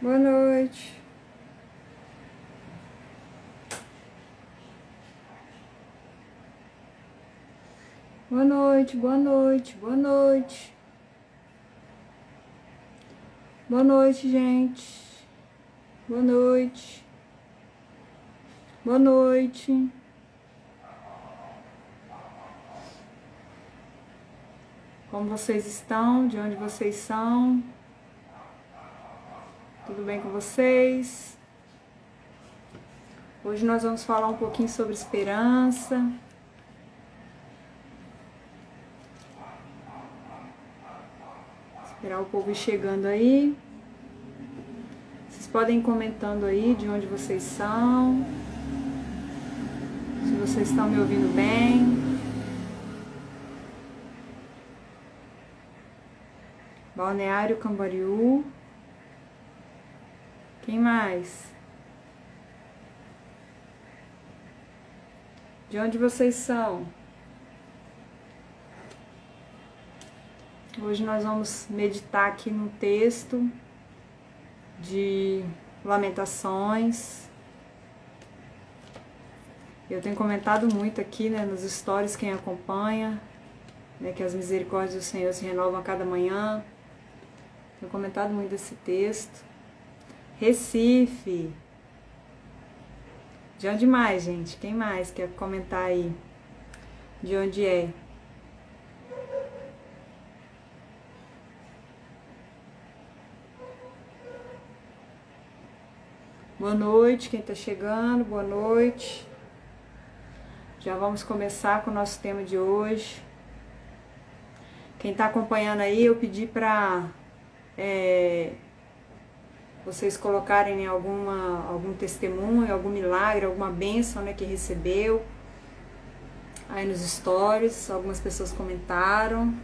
Boa noite. Boa noite, boa noite, boa noite. Boa noite, gente. Boa noite. Boa noite. Como vocês estão? De onde vocês são? Tudo bem com vocês? Hoje nós vamos falar um pouquinho sobre esperança. Esperar o povo ir chegando aí. Vocês podem ir comentando aí de onde vocês são. Se vocês estão me ouvindo bem. Balneário Camboriú. Quem mais? De onde vocês são? Hoje nós vamos meditar aqui no texto de Lamentações. Eu tenho comentado muito aqui, né, nos stories, quem acompanha, né, que as misericórdias do Senhor se renovam a cada manhã. Tenho comentado muito esse texto. Recife. De onde mais, gente? Quem mais quer comentar aí? De onde é? Boa noite, quem tá chegando, boa noite. Já vamos começar com o nosso tema de hoje. Quem tá acompanhando aí, eu pedi pra vocês colocarem algum testemunho, algum milagre, alguma bênção, né, que recebeu. Aí nos stories, algumas pessoas comentaram.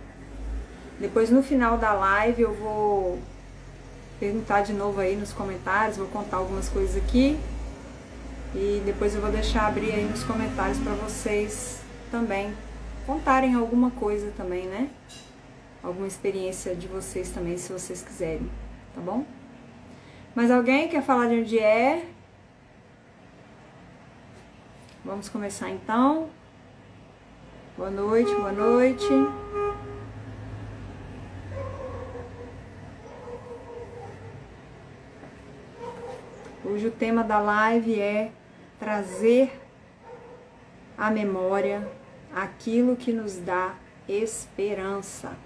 Depois no final da live eu vou perguntar de novo aí nos comentários, vou contar algumas coisas aqui. E depois eu vou deixar abrir aí nos comentários para vocês também contarem alguma coisa também, né? Alguma experiência de vocês também, se vocês quiserem, tá bom? Mas alguém quer falar de onde é? Vamos começar então. Boa noite, boa noite. Hoje o tema da live é trazer à memória aquilo que nos dá esperança.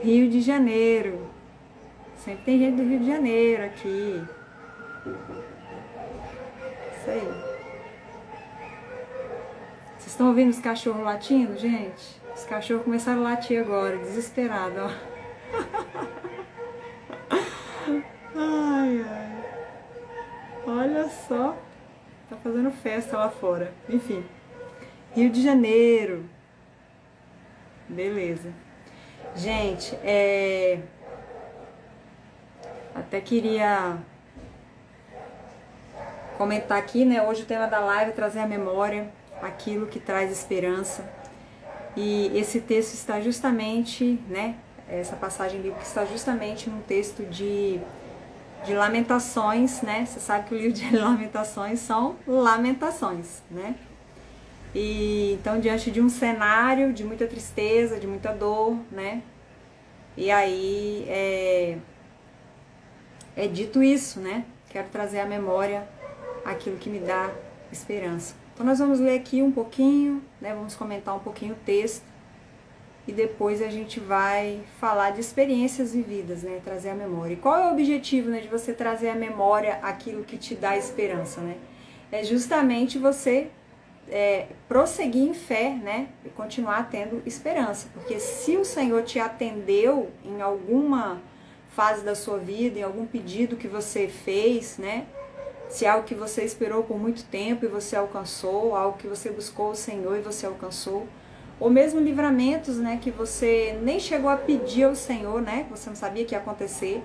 Rio de Janeiro. Sempre tem gente do Rio de Janeiro aqui. Isso aí. Vocês estão ouvindo os cachorros latindo, gente? Os cachorros começaram a latir agora, desesperado, ó. Ai, ai. Olha só. Tá fazendo festa lá fora. Enfim. Rio de Janeiro. Beleza. Gente, até queria comentar aqui, né? Hoje o tema da live é trazer à memória aquilo que traz esperança. E esse texto está justamente, né? Essa passagem bíblica está justamente num texto de lamentações, né? Você sabe que o livro de lamentações são lamentações, né? E então, diante de um cenário de muita tristeza, de muita dor, né? E aí é dito isso, né? Quero trazer à memória aquilo que me dá esperança. Então nós vamos ler aqui um pouquinho, né? Vamos comentar um pouquinho o texto e depois a gente vai falar de experiências vividas, né? Trazer à memória. E qual é o objetivo, né, de você trazer à memória aquilo que te dá esperança, né? É justamente você prosseguir em fé, né? E continuar tendo esperança. Porque se o Senhor te atendeu em alguma fase da sua vida, em algum pedido que você fez, né? Se é algo que você esperou por muito tempo e você alcançou, algo que você buscou o Senhor e você alcançou, ou mesmo livramentos, né, que você nem chegou a pedir ao Senhor, né, que você não sabia que ia acontecer,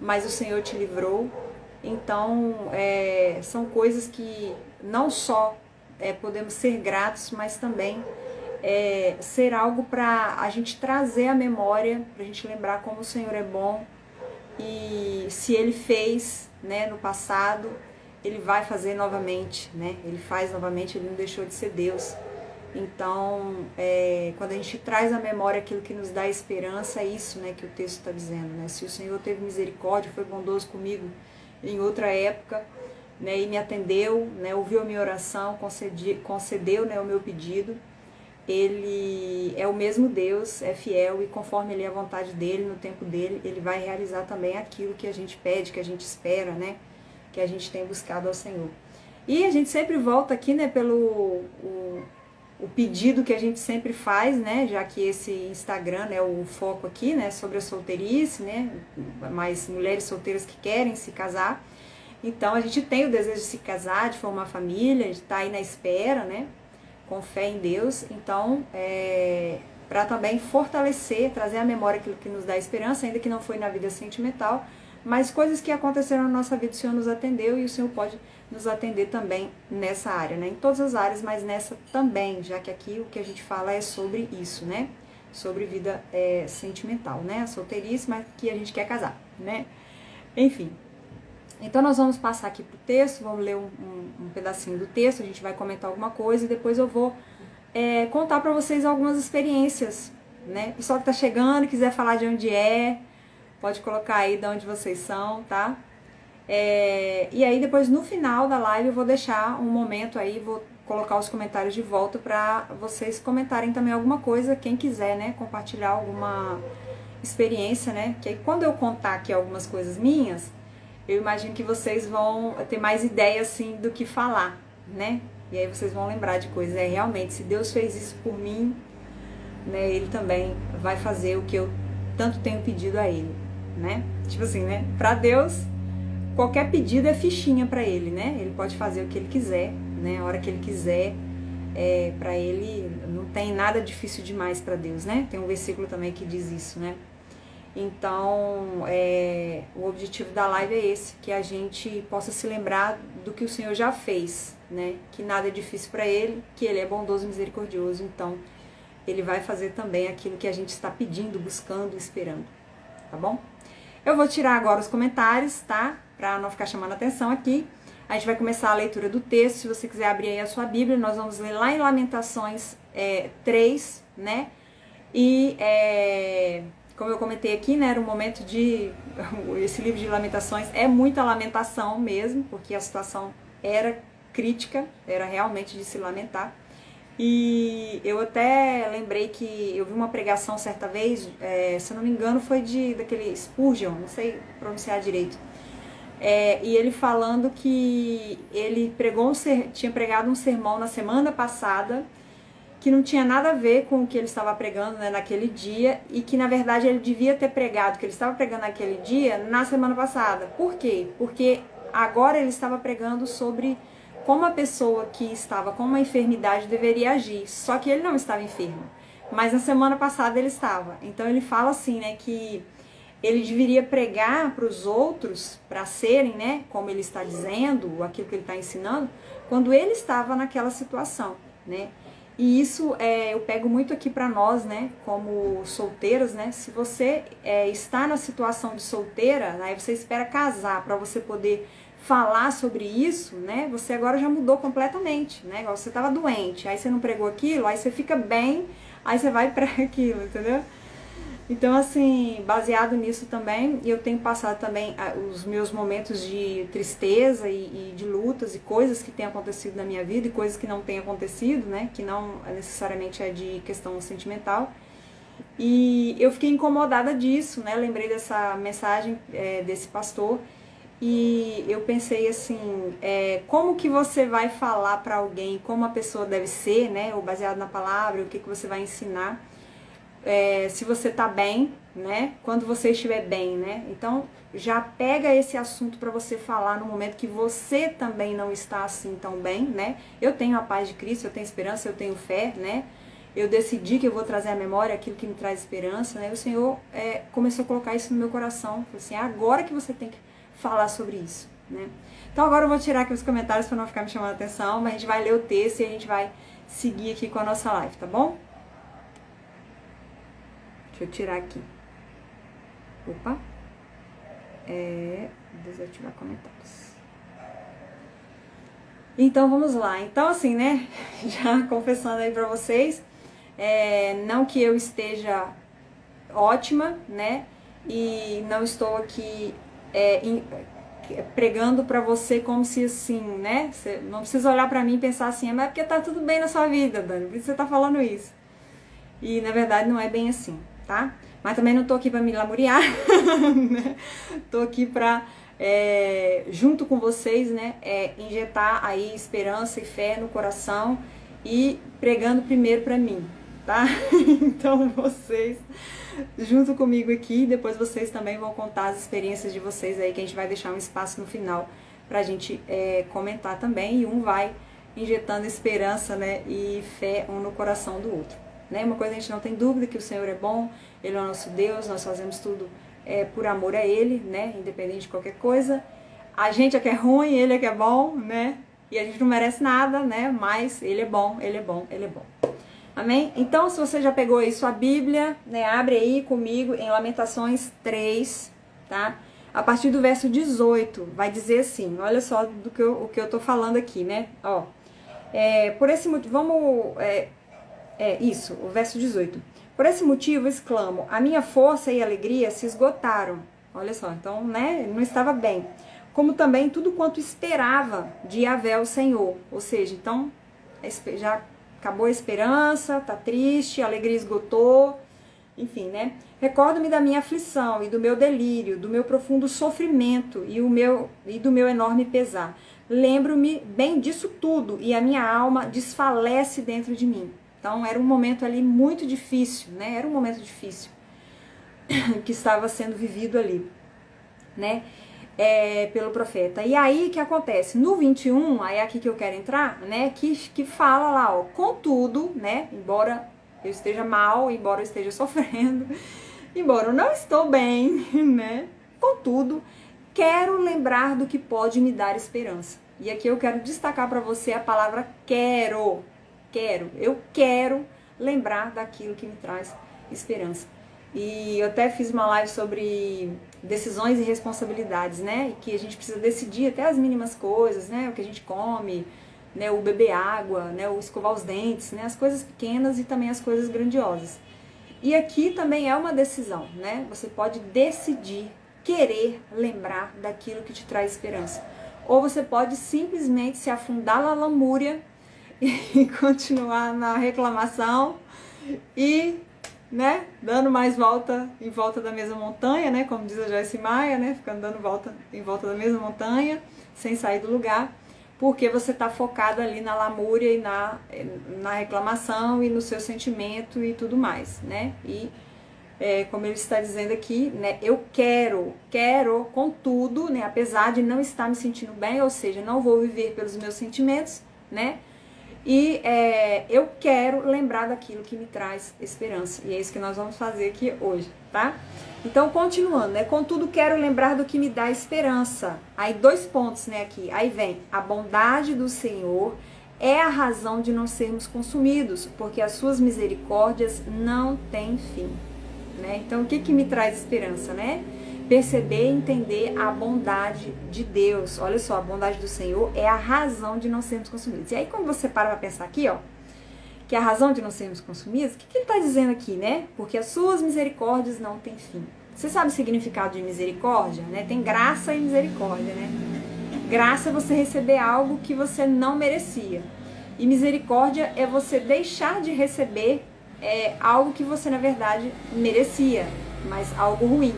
mas o Senhor te livrou. Então, são coisas que não só podemos ser gratos, mas também ser algo para a gente trazer à memória, para a gente lembrar como o Senhor é bom, e se ele fez, né, no passado, ele vai fazer novamente, né? Ele faz novamente, ele não deixou de ser Deus. Então, quando a gente traz à memória aquilo que nos dá esperança, é isso, né, que o texto está dizendo, né? Se o Senhor teve misericórdia, foi bondoso comigo em outra época, né, e me atendeu, né, ouviu a minha oração, concedeu, né, o meu pedido, ele é o mesmo Deus, é fiel, e conforme ele é a vontade dele, no tempo dele, ele vai realizar também aquilo que a gente pede, que a gente espera, né, que a gente tem buscado ao Senhor. E a gente sempre volta aqui, né, pelo o pedido que a gente sempre faz, né, já que esse Instagram é, né, o foco aqui, né, sobre a solteirice, né, mais mulheres solteiras que querem se casar. Então a gente tem o desejo de se casar, de formar família, de estar aí na espera, né, com fé em Deus. Então, para também fortalecer, trazer à memória aquilo que nos dá esperança, ainda que não foi na vida sentimental, mas coisas que aconteceram na nossa vida, o Senhor nos atendeu e o Senhor pode nos atender também nessa área, né? Em todas as áreas, mas nessa também, já que aqui o que a gente fala é sobre isso, né? Sobre vida sentimental, né? A solteirice, mas que a gente quer casar, né? Enfim. Então nós vamos passar aqui pro texto, vamos ler um pedacinho do texto, a gente vai comentar alguma coisa e depois eu vou contar para vocês algumas experiências, né? O pessoal que tá chegando, quiser falar de onde é, pode colocar aí de onde vocês são, tá? E aí depois no final da live eu vou deixar um momento aí, vou colocar os comentários de volta para vocês comentarem também alguma coisa, quem quiser, né, compartilhar alguma experiência, né, que aí quando eu contar aqui algumas coisas minhas, eu imagino que vocês vão ter mais ideia, assim, do que falar, né, e aí vocês vão lembrar de coisas, realmente, se Deus fez isso por mim, né, Ele também vai fazer o que eu tanto tenho pedido a Ele, né, tipo assim, né, pra Deus, qualquer pedido é fichinha para ele, né? Ele pode fazer o que ele quiser, né? A hora que ele quiser, para ele não tem nada difícil demais para Deus, né? Tem um versículo também que diz isso, né? Então, o objetivo da live é esse, que a gente possa se lembrar do que o Senhor já fez, né? Que nada é difícil para ele, que ele é bondoso e misericordioso, então ele vai fazer também aquilo que a gente está pedindo, buscando, esperando, tá bom? Eu vou tirar agora os comentários, tá? Para não ficar chamando atenção aqui. A gente vai começar a leitura do texto. Se você quiser abrir aí a sua Bíblia, nós vamos ler lá em Lamentações 3, né? E, como eu comentei aqui, né? Era um momento de... Esse livro de Lamentações é muita lamentação mesmo, porque a situação era crítica, era realmente de se lamentar. E eu até lembrei que eu vi uma pregação certa vez, se eu não me engano foi daquele Spurgeon, não sei pronunciar direito, e ele falando que ele tinha pregado um sermão na semana passada que não tinha nada a ver com o que ele estava pregando, né, naquele dia, e que na verdade ele devia ter pregado, que ele estava pregando naquele dia, na semana passada. Por quê? Porque agora ele estava pregando sobre como a pessoa que estava com uma enfermidade deveria agir, só que ele não estava enfermo, mas na semana passada ele estava. Então ele fala assim, né, que ele deveria pregar para os outros, para serem, né, como ele está dizendo, aquilo que ele está ensinando, quando ele estava naquela situação, né. E isso eu pego muito aqui para nós, né, como solteiras, né, se você está na situação de solteira, aí você espera casar para você poder falar sobre isso, né, você agora já mudou completamente, né, igual você estava doente, aí você não pregou aquilo, aí você fica bem, aí você vai para aquilo, entendeu? Então, assim, baseado nisso também, eu tenho passado também os meus momentos de tristeza e de lutas e coisas que têm acontecido na minha vida e coisas que não têm acontecido, né, que não necessariamente é de questão sentimental. E eu fiquei incomodada disso, né, lembrei dessa mensagem desse pastor e eu pensei assim, como que você vai falar para alguém como a pessoa deve ser, né, ou baseado na palavra, o que você vai ensinar, se você tá bem, né? Quando você estiver bem, né? Então, já pega esse assunto para você falar no momento que você também não está assim tão bem, né? Eu tenho a paz de Cristo, eu tenho esperança, eu tenho fé, né? Eu decidi que eu vou trazer à memória aquilo que me traz esperança, né? O Senhor começou a colocar isso no meu coração. Falei assim, é agora que você tem que falar sobre isso, né? Então agora eu vou tirar aqui os comentários para não ficar me chamando a atenção, mas a gente vai ler o texto e a gente vai seguir aqui com a nossa live, tá bom? Deixa eu tirar aqui. Opa. Desativar comentários. Então, vamos lá. Então, assim, né? Já confessando aí pra vocês, não que eu esteja ótima, né? E não estou aqui pregando pra você como se assim, né? Você não precisa olhar pra mim e pensar assim, mas é porque tá tudo bem na sua vida, Dani, por que você tá falando isso? E, na verdade, não é bem assim, tá? Mas também não tô aqui pra me lamuriar, né? Tô aqui pra, junto com vocês, né, injetar aí esperança e fé no coração e pregando primeiro pra mim, tá? Então vocês, junto comigo aqui, depois vocês também vão contar as experiências de vocês aí, que a gente vai deixar um espaço no final pra gente comentar também, e um vai injetando esperança, né, e fé um no coração do outro. Né? Uma coisa a gente não tem dúvida, que o Senhor é bom, Ele é o nosso Deus, nós fazemos tudo por amor a Ele, né? Independente de qualquer coisa. A gente é que é ruim, Ele é que é bom, né? E a gente não merece nada, né? Mas Ele é bom, Ele é bom, Ele é bom. Amém? Então, se você já pegou aí sua Bíblia, né? Abre aí comigo em Lamentações 3, tá? A partir do verso 18, vai dizer assim, olha só o que eu tô falando aqui, né? Ó, por esse motivo, vamos... isso, o verso 18. Por esse motivo, exclamo, a minha força e alegria se esgotaram. Olha só, então, né, ele não estava bem. Como também tudo quanto esperava de Yahvé, o Senhor. Ou seja, então, já acabou a esperança, tá triste, a alegria esgotou, enfim, né. Recordo-me da minha aflição e do meu delírio, do meu profundo sofrimento e do meu enorme pesar. Lembro-me bem disso tudo e a minha alma desfalece dentro de mim. Então, era um momento ali muito difícil, né? Era um momento difícil que estava sendo vivido ali, né? Pelo profeta. E aí, o que acontece? No 21, aí é aqui que eu quero entrar, né? Que fala lá, ó, contudo, né? Embora eu esteja mal, embora eu esteja sofrendo, embora eu não estou bem, né? Contudo, quero lembrar do que pode me dar esperança. E aqui eu quero destacar para você a palavra quero. Eu quero lembrar daquilo que me traz esperança. E eu até fiz uma live sobre decisões e responsabilidades, né? E que a gente precisa decidir até as mínimas coisas, né? O que a gente come, né? O beber água, né? O escovar os dentes, né? As coisas pequenas e também as coisas grandiosas. E aqui também é uma decisão, né? Você pode decidir querer lembrar daquilo que te traz esperança. Ou você pode simplesmente se afundar na lamúria e continuar na reclamação e, né, dando mais volta em volta da mesma montanha, né, como diz a Joyce Maia, né, ficando dando volta em volta da mesma montanha, sem sair do lugar, porque você está focado ali na lamúria e na reclamação e no seu sentimento e tudo mais, né, e como ele está dizendo aqui, né, eu quero, contudo, né, apesar de não estar me sentindo bem, ou seja, não vou viver pelos meus sentimentos, né, e eu quero lembrar daquilo que me traz esperança. E é isso que nós vamos fazer aqui hoje, tá? Então, continuando, né? Contudo, quero lembrar do que me dá esperança. Aí, 2 pontos, né, aqui. Aí vem, a bondade do Senhor é a razão de não sermos consumidos, porque as suas misericórdias não têm fim, né? Então, o que me traz esperança, né? Perceber e entender a bondade de Deus. Olha só, a bondade do Senhor é a razão de não sermos consumidos. E aí, quando você para pensar aqui, ó, que é a razão de não sermos consumidos, o que ele está dizendo aqui, né? Porque as suas misericórdias não têm fim. Você sabe o significado de misericórdia, né? Tem graça e misericórdia, né? Graça é você receber algo que você não merecia. E misericórdia é você deixar de receber algo que você, na verdade, merecia, mas algo ruim.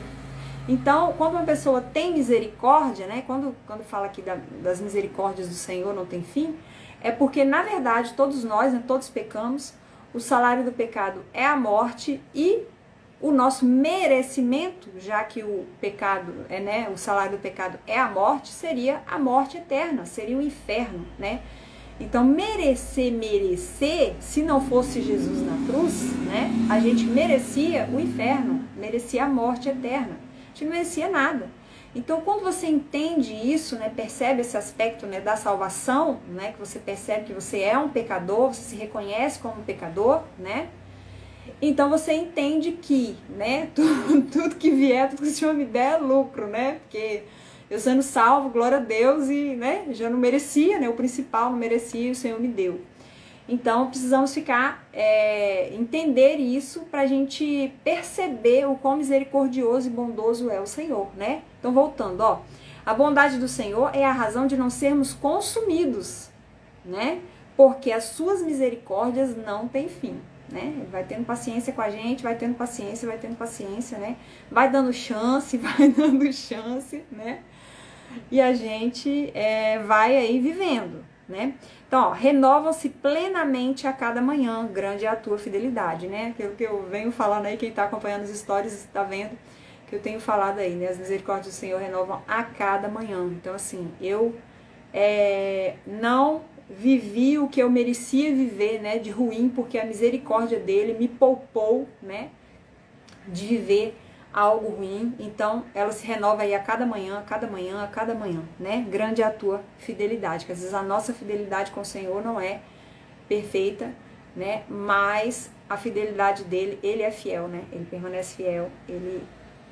Então, quando uma pessoa tem misericórdia, né, quando fala aqui das misericórdias do Senhor não tem fim, é porque, na verdade, todos nós, né, todos pecamos, o salário do pecado é a morte e o nosso merecimento, já que o pecado né, o salário do pecado é a morte, seria a morte eterna, seria o inferno, né? Então, merecer, se não fosse Jesus na cruz, né, a gente merecia o inferno, merecia a morte eterna. A gente não merecia nada. Então, quando você entende isso, né, percebe esse aspecto, né, da salvação, né, que você percebe que você é um pecador, você se reconhece como um pecador, né, Então você entende que, né, tudo que vier, tudo que o Senhor me der é lucro, né? Porque eu sendo salvo, glória a Deus, e, né, já não merecia, né? O principal não merecia e o Senhor me deu. Então precisamos entender isso para a gente perceber o quão misericordioso e bondoso é o Senhor, né? Então voltando, ó, a bondade do Senhor é a razão de não sermos consumidos, né? Porque as suas misericórdias não têm fim, né? Vai tendo paciência com a gente, vai tendo paciência, né? Vai dando chance, vai dando chance, né? E a gente vai aí vivendo, né? Então, ó, renovam-se plenamente a cada manhã, grande é a tua fidelidade, né? Aquilo que eu venho falando aí, quem tá acompanhando os stories está vendo que eu tenho falado aí, né? As misericórdias do Senhor renovam a cada manhã. Então, assim, eu não vivi o que eu merecia viver, né? De ruim, porque a misericórdia dele me poupou, né? De viver algo ruim. Então, ela se renova aí a cada manhã, né? Grande é a tua fidelidade, que às vezes a nossa fidelidade com o Senhor não é perfeita, né? Mas a fidelidade dele, ele é fiel, né? Ele permanece fiel, ele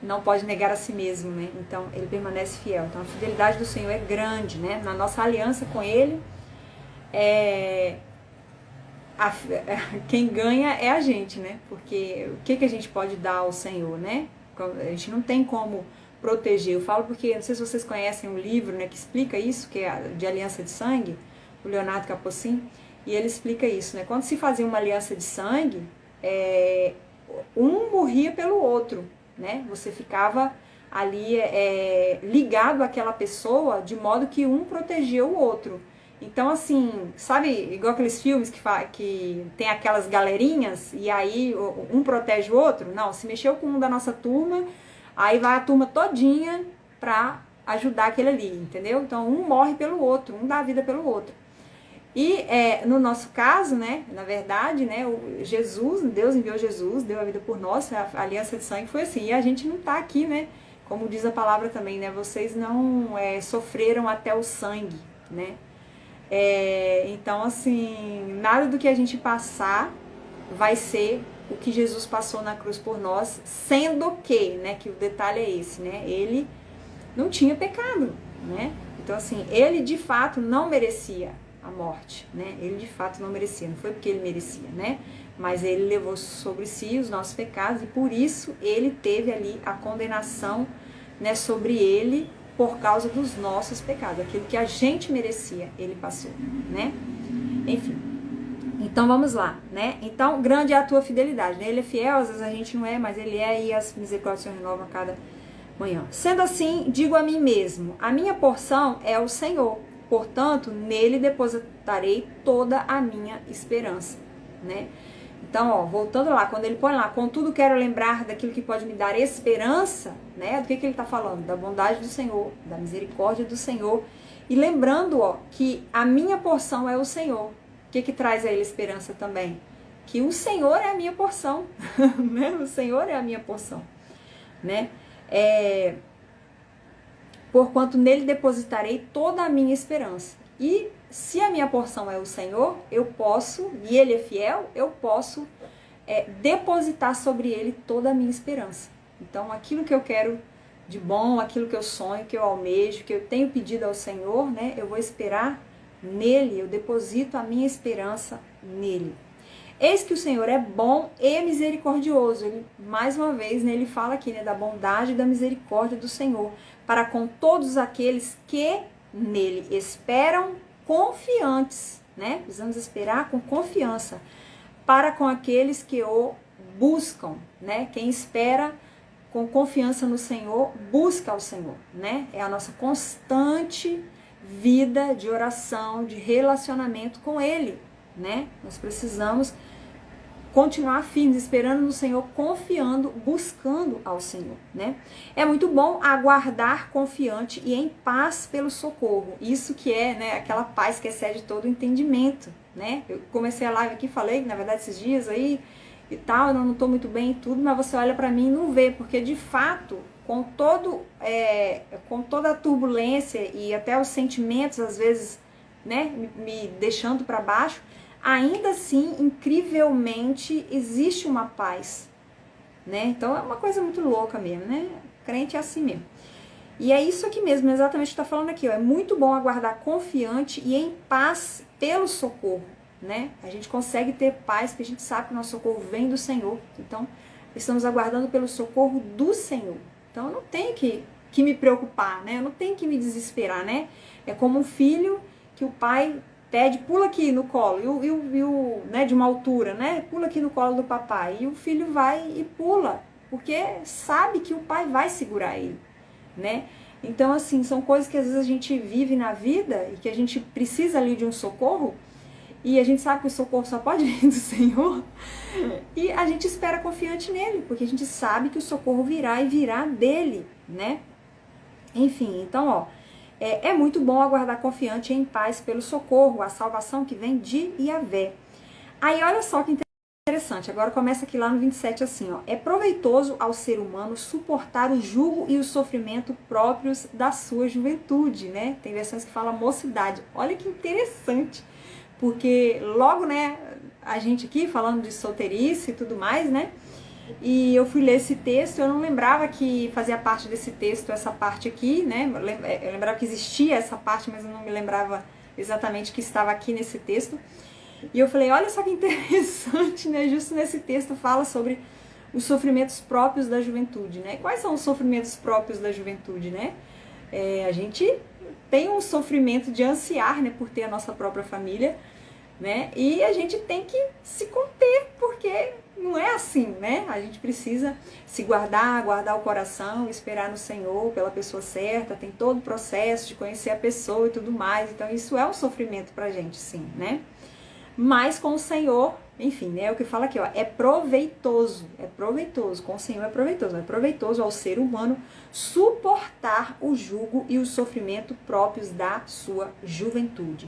não pode negar a si mesmo, né? Então, ele permanece fiel. Então, a fidelidade do Senhor é grande, né? Na nossa aliança com ele, quem ganha é a gente, né? Porque o que a gente pode dar ao Senhor, né? A gente não tem como proteger. Eu falo porque, não sei se vocês conhecem um livro, né, que explica isso, que é de aliança de sangue, o Leonardo Capocin, e ele explica isso, né? Quando se fazia uma aliança de sangue, um morria pelo outro, né? Você ficava ali ligado àquela pessoa de modo que um protegia o outro. Então, assim, sabe, igual aqueles filmes que tem aquelas galerinhas e aí um protege o outro? Não, se mexeu com um da nossa turma, aí vai a turma todinha pra ajudar aquele ali, entendeu? Então, um morre pelo outro, um dá a vida pelo outro. E no nosso caso, né, na verdade, né, Deus enviou Jesus, deu a vida por nós, a aliança de sangue foi assim, e a gente não tá aqui, né, como diz a palavra também, né, vocês não sofreram até o sangue, né, então, assim, nada do que a gente passar vai ser o que Jesus passou na cruz por nós, sendo que, né, que o detalhe é esse, né, ele não tinha pecado, né, então, assim, ele de fato não merecia a morte, né, ele de fato não merecia, não foi porque ele merecia, né, mas ele levou sobre si os nossos pecados e por isso ele teve ali a condenação, né, sobre ele, por causa dos nossos pecados, aquilo que a gente merecia, ele passou, né? Enfim, então vamos lá, né? Então, grande é a tua fidelidade, né? Ele é fiel, às vezes a gente não é, mas ele é e as misericórdias se renovam a cada manhã. Sendo assim, digo a mim mesmo, a minha porção é o Senhor, portanto, nele depositarei toda a minha esperança, né? Então, ó, voltando lá, quando ele põe lá, contudo quero lembrar daquilo que pode me dar esperança, né? Do que ele está falando? Da bondade do Senhor, da misericórdia do Senhor. E lembrando, ó, que a minha porção é o Senhor. O que traz a ele esperança também? Que o Senhor é a minha porção, né? O Senhor é a minha porção, né? Porquanto nele depositarei toda a minha esperança. E se a minha porção é o Senhor, eu posso, e ele é fiel, eu posso depositar sobre ele toda a minha esperança. Então, aquilo que eu quero de bom, aquilo que eu sonho, que eu almejo, que eu tenho pedido ao Senhor, né, eu vou esperar nele, eu deposito a minha esperança nele. Eis que o Senhor é bom e misericordioso. Ele, mais uma vez, né, ele fala aqui, né, da bondade e da misericórdia do Senhor, para com todos aqueles que nele esperam confiantes, né? Precisamos esperar com confiança para com aqueles que o buscam, né? Quem espera com confiança no Senhor, busca ao Senhor, né? É a nossa constante vida de oração, de relacionamento com Ele, né? Nós precisamos continuar firmes, esperando no Senhor, confiando, buscando ao Senhor, né? É muito bom aguardar confiante e em paz pelo socorro. Isso que é, né, aquela paz que excede todo o entendimento, né? Eu comecei a live aqui, falei, na verdade, esses dias aí e tal, eu não tô muito bem e tudo, mas você olha para mim e não vê, porque de fato, com toda a turbulência e até os sentimentos, às vezes, né, me deixando para baixo, ainda assim, incrivelmente, existe uma paz, né? Então é uma coisa muito louca mesmo, né? Crente é assim mesmo. E é isso aqui mesmo, exatamente o que está falando aqui, ó. É muito bom aguardar confiante e em paz pelo socorro, né? A gente consegue ter paz porque a gente sabe que o nosso socorro vem do Senhor. Então, estamos aguardando pelo socorro do Senhor. Então, eu não tenho que me preocupar, né? Eu não tenho que me desesperar, né? É como um filho que o pai pede, pula aqui no colo, né, de uma altura, né? Pula aqui no colo do papai. E o filho vai e pula, porque sabe que o pai vai segurar ele, né? Então, assim, são coisas que às vezes a gente vive na vida e que a gente precisa ali de um socorro e a gente sabe que o socorro só pode vir do Senhor e a gente espera confiante nele, porque a gente sabe que o socorro virá e virá dele, né? Enfim, então, ó, é muito bom aguardar confiante e em paz pelo socorro, a salvação que vem de Yahvé. Aí, olha só que interessante, agora começa aqui lá no 27 assim, ó. É proveitoso ao ser humano suportar o jugo e o sofrimento próprios da sua juventude, né? Tem versões que falam mocidade. Olha que interessante, porque logo, né, a gente aqui falando de solteirice e tudo mais, né? E eu fui ler esse texto, eu não lembrava que fazia parte desse texto essa parte aqui, né? Eu lembrava que existia essa parte, mas eu não me lembrava exatamente que estava aqui nesse texto. E eu falei, olha só que interessante, né? Justo nesse texto fala sobre os sofrimentos próprios da juventude, né? Quais são os sofrimentos próprios da juventude, né? A gente tem um sofrimento de ansiar, né, por ter a nossa própria família, né? E a gente tem que se conter, porque não é assim, né? A gente precisa se guardar o coração, esperar no Senhor pela pessoa certa, tem todo o processo de conhecer a pessoa e tudo mais. Então isso é um sofrimento pra gente, sim, né? Mas com o Senhor, enfim, né? É o que fala aqui, ó, é proveitoso, com o Senhor é proveitoso ao ser humano suportar o jugo e o sofrimento próprios da sua juventude.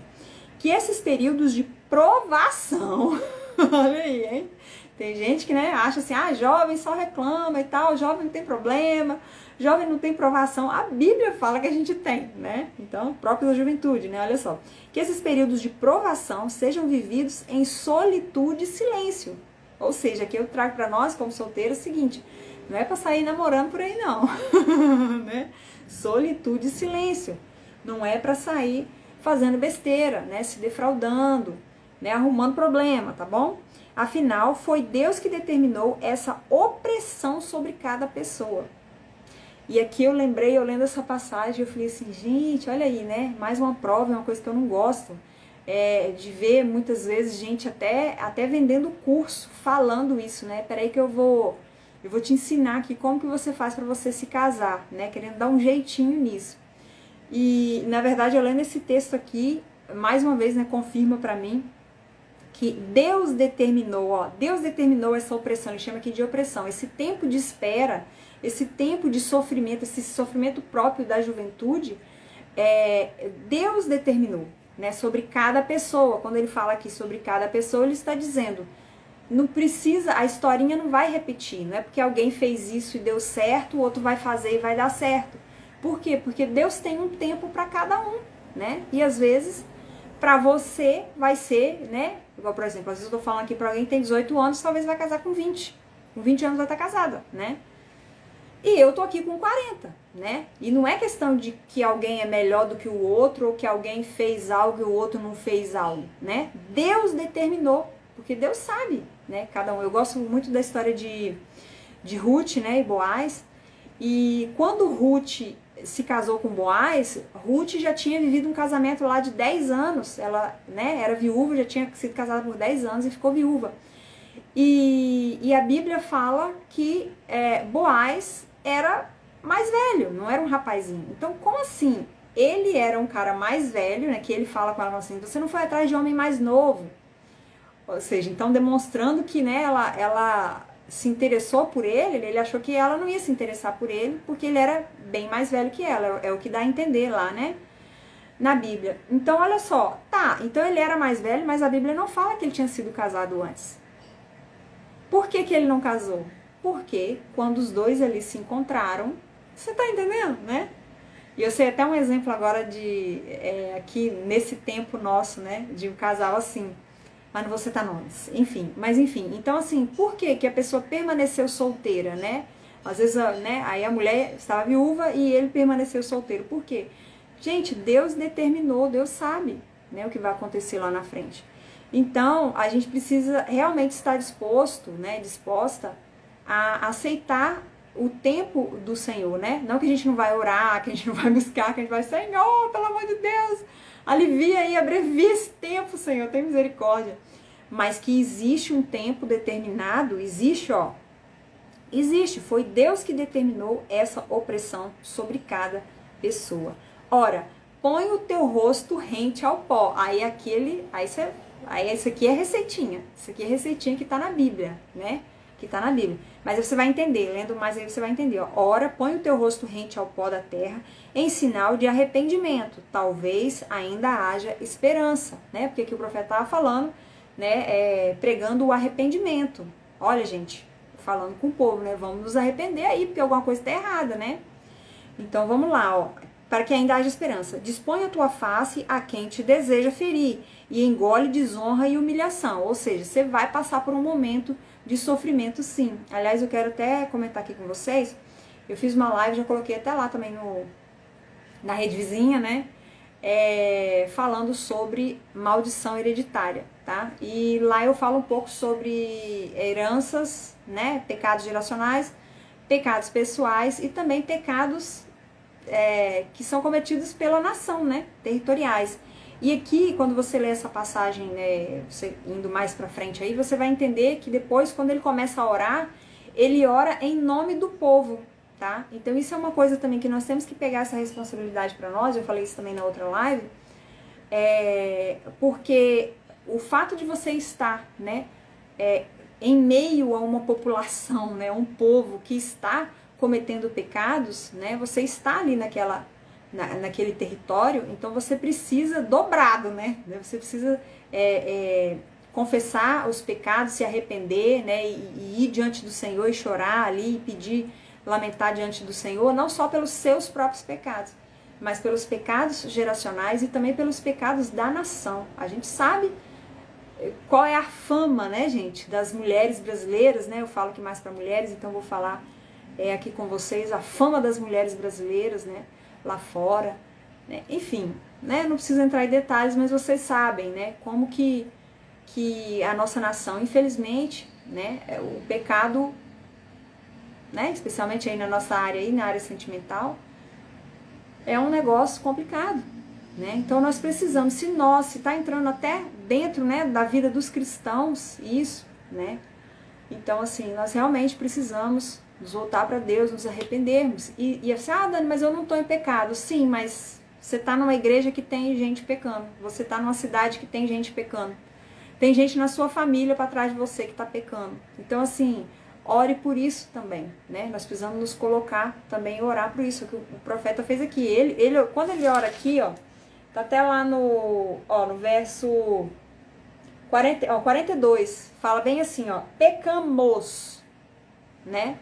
Que esses períodos de provação, olha aí, hein? Tem gente que, né, acha assim, jovem só reclama e tal, jovem não tem problema, jovem não tem provação. A Bíblia fala que a gente tem, né? Então, próprio da juventude, né? Olha só. Que esses períodos de provação sejam vividos em solitude e silêncio. Ou seja, aqui eu trago para nós, como solteiros, o seguinte, não é para sair namorando por aí, não. Né? Solitude e silêncio. Não é para sair fazendo besteira, né? Se defraudando, né? Arrumando problema, tá bom? Afinal, foi Deus que determinou essa opressão sobre cada pessoa. E aqui eu lembrei, eu lendo essa passagem, eu falei assim, gente, olha aí, né? Mais uma prova, é uma coisa que eu não gosto. De ver muitas vezes gente até vendendo curso, falando isso, né? Peraí que eu vou te ensinar aqui como que você faz para você se casar, né? Querendo dar um jeitinho nisso. E, na verdade, eu lendo esse texto aqui, mais uma vez, né, confirma para mim que Deus determinou essa opressão, ele chama aqui de opressão, esse tempo de espera, esse tempo de sofrimento, esse sofrimento próprio da juventude, Deus determinou, né, sobre cada pessoa. Quando ele fala aqui sobre cada pessoa, ele está dizendo, não precisa, a historinha não vai repetir, não é porque alguém fez isso e deu certo, o outro vai fazer e vai dar certo. Por quê? Porque Deus tem um tempo para cada um, né? E às vezes, para você vai ser, né? Igual, por exemplo, às vezes eu tô falando aqui para alguém que tem 18 anos, talvez vai casar com 20. Com 20 anos vai estar casada, né? E eu tô aqui com 40, né? E não é questão de que alguém é melhor do que o outro, ou que alguém fez algo e o outro não fez algo, né? Deus determinou, porque Deus sabe, né? Cada um. Eu gosto muito da história de Ruth, né? E Boaz. E quando Ruth se casou com Boaz, Ruth já tinha vivido um casamento lá de 10 anos. Ela, né, era viúva, já tinha sido casada por 10 anos e ficou viúva. E a Bíblia fala que Boaz era mais velho, não era um rapazinho. Então, como assim? Ele era um cara mais velho, né? Que ele fala com ela assim, você não foi atrás de homem mais novo. Ou seja, então demonstrando que, né, ela se interessou por ele achou que ela não ia se interessar por ele, porque ele era bem mais velho que ela, é o que dá a entender lá, né, na Bíblia. Então, olha só, então ele era mais velho, mas a Bíblia não fala que ele tinha sido casado antes. Por que ele não casou? Porque quando os dois ali se encontraram, você tá entendendo, né? E eu sei até um exemplo agora aqui nesse tempo nosso, né, de um casal assim. mas não vou citar nomes, enfim, mas enfim, então assim, por que que a pessoa permaneceu solteira, né? Às vezes, né, aí a mulher estava viúva e ele permaneceu solteiro, por quê? Gente, Deus determinou, Deus sabe, né, o que vai acontecer lá na frente. Então, a gente precisa realmente estar disposto, né, disposta a aceitar o tempo do Senhor, né? Não que a gente não vai orar, que a gente não vai buscar, que a gente vai, Senhor, pelo amor de Deus, alivia aí, abrevia esse tempo, Senhor, tem misericórdia. Mas que existe um tempo determinado, existe, ó, existe, foi Deus que determinou essa opressão sobre cada pessoa. Ora, põe o teu rosto rente ao pó. Aí isso aqui é receitinha. Isso aqui é receitinha que está na Bíblia, né? Que está na Bíblia. Mas você vai entender, lendo mais aí você vai entender. Ó. Ora, põe o teu rosto rente ao pó da terra em sinal de arrependimento. Talvez ainda haja esperança, né? Porque aqui o profeta estava falando, né? Pregando o arrependimento. Olha, gente, falando com o povo, né? Vamos nos arrepender aí, porque alguma coisa está errada, né? Então vamos lá, ó. Para que ainda haja esperança. Dispõe a tua face a quem te deseja ferir e engole desonra e humilhação. Ou seja, você vai passar por um momento de sofrimento, sim. Aliás, eu quero até comentar aqui com vocês. Eu fiz uma live, já coloquei até lá também na rede vizinha, né? Falando sobre maldição hereditária, tá? E lá eu falo um pouco sobre heranças, né? Pecados geracionais, pecados pessoais e também pecados que são cometidos pela nação, né? Territoriais. E aqui, quando você lê essa passagem, né, você indo mais pra frente aí, você vai entender que depois, quando ele começa a orar, ele ora em nome do povo, tá? Então isso é uma coisa também que nós temos que pegar essa responsabilidade para nós, eu falei isso também na outra live, porque o fato de você estar, né, em meio a uma população, né, um povo que está cometendo pecados, né, você está ali naquele território, então você precisa dobrado, né? Você precisa confessar os pecados, se arrepender, né? E ir diante do Senhor e chorar ali, e pedir, lamentar diante do Senhor, não só pelos seus próprios pecados, mas pelos pecados geracionais e também pelos pecados da nação. A gente sabe qual é a fama, né, gente, das mulheres brasileiras, né? Eu falo aqui mais para mulheres, então vou falar aqui com vocês a fama das mulheres brasileiras, né? Lá fora, né? Enfim, né? Não preciso entrar em detalhes, mas vocês sabem, né? Como que a nossa nação, infelizmente, né? O pecado, né? Especialmente aí na nossa área, aí na área sentimental, é um negócio complicado, né? Então nós precisamos, se está entrando até dentro, né, da vida dos cristãos, isso, né? Então assim, nós realmente precisamos nos voltar para Deus, nos arrependermos. E assim, Dani, mas eu não estou em pecado. Sim, mas você está numa igreja que tem gente pecando. Você está numa cidade que tem gente pecando. Tem gente na sua família para trás de você que está pecando. Então, assim, ore por isso também, né? Nós precisamos nos colocar também e orar por isso, que o profeta fez aqui. Quando ele ora aqui, ó, tá até lá no verso 42, fala bem assim, ó, pecamos, né?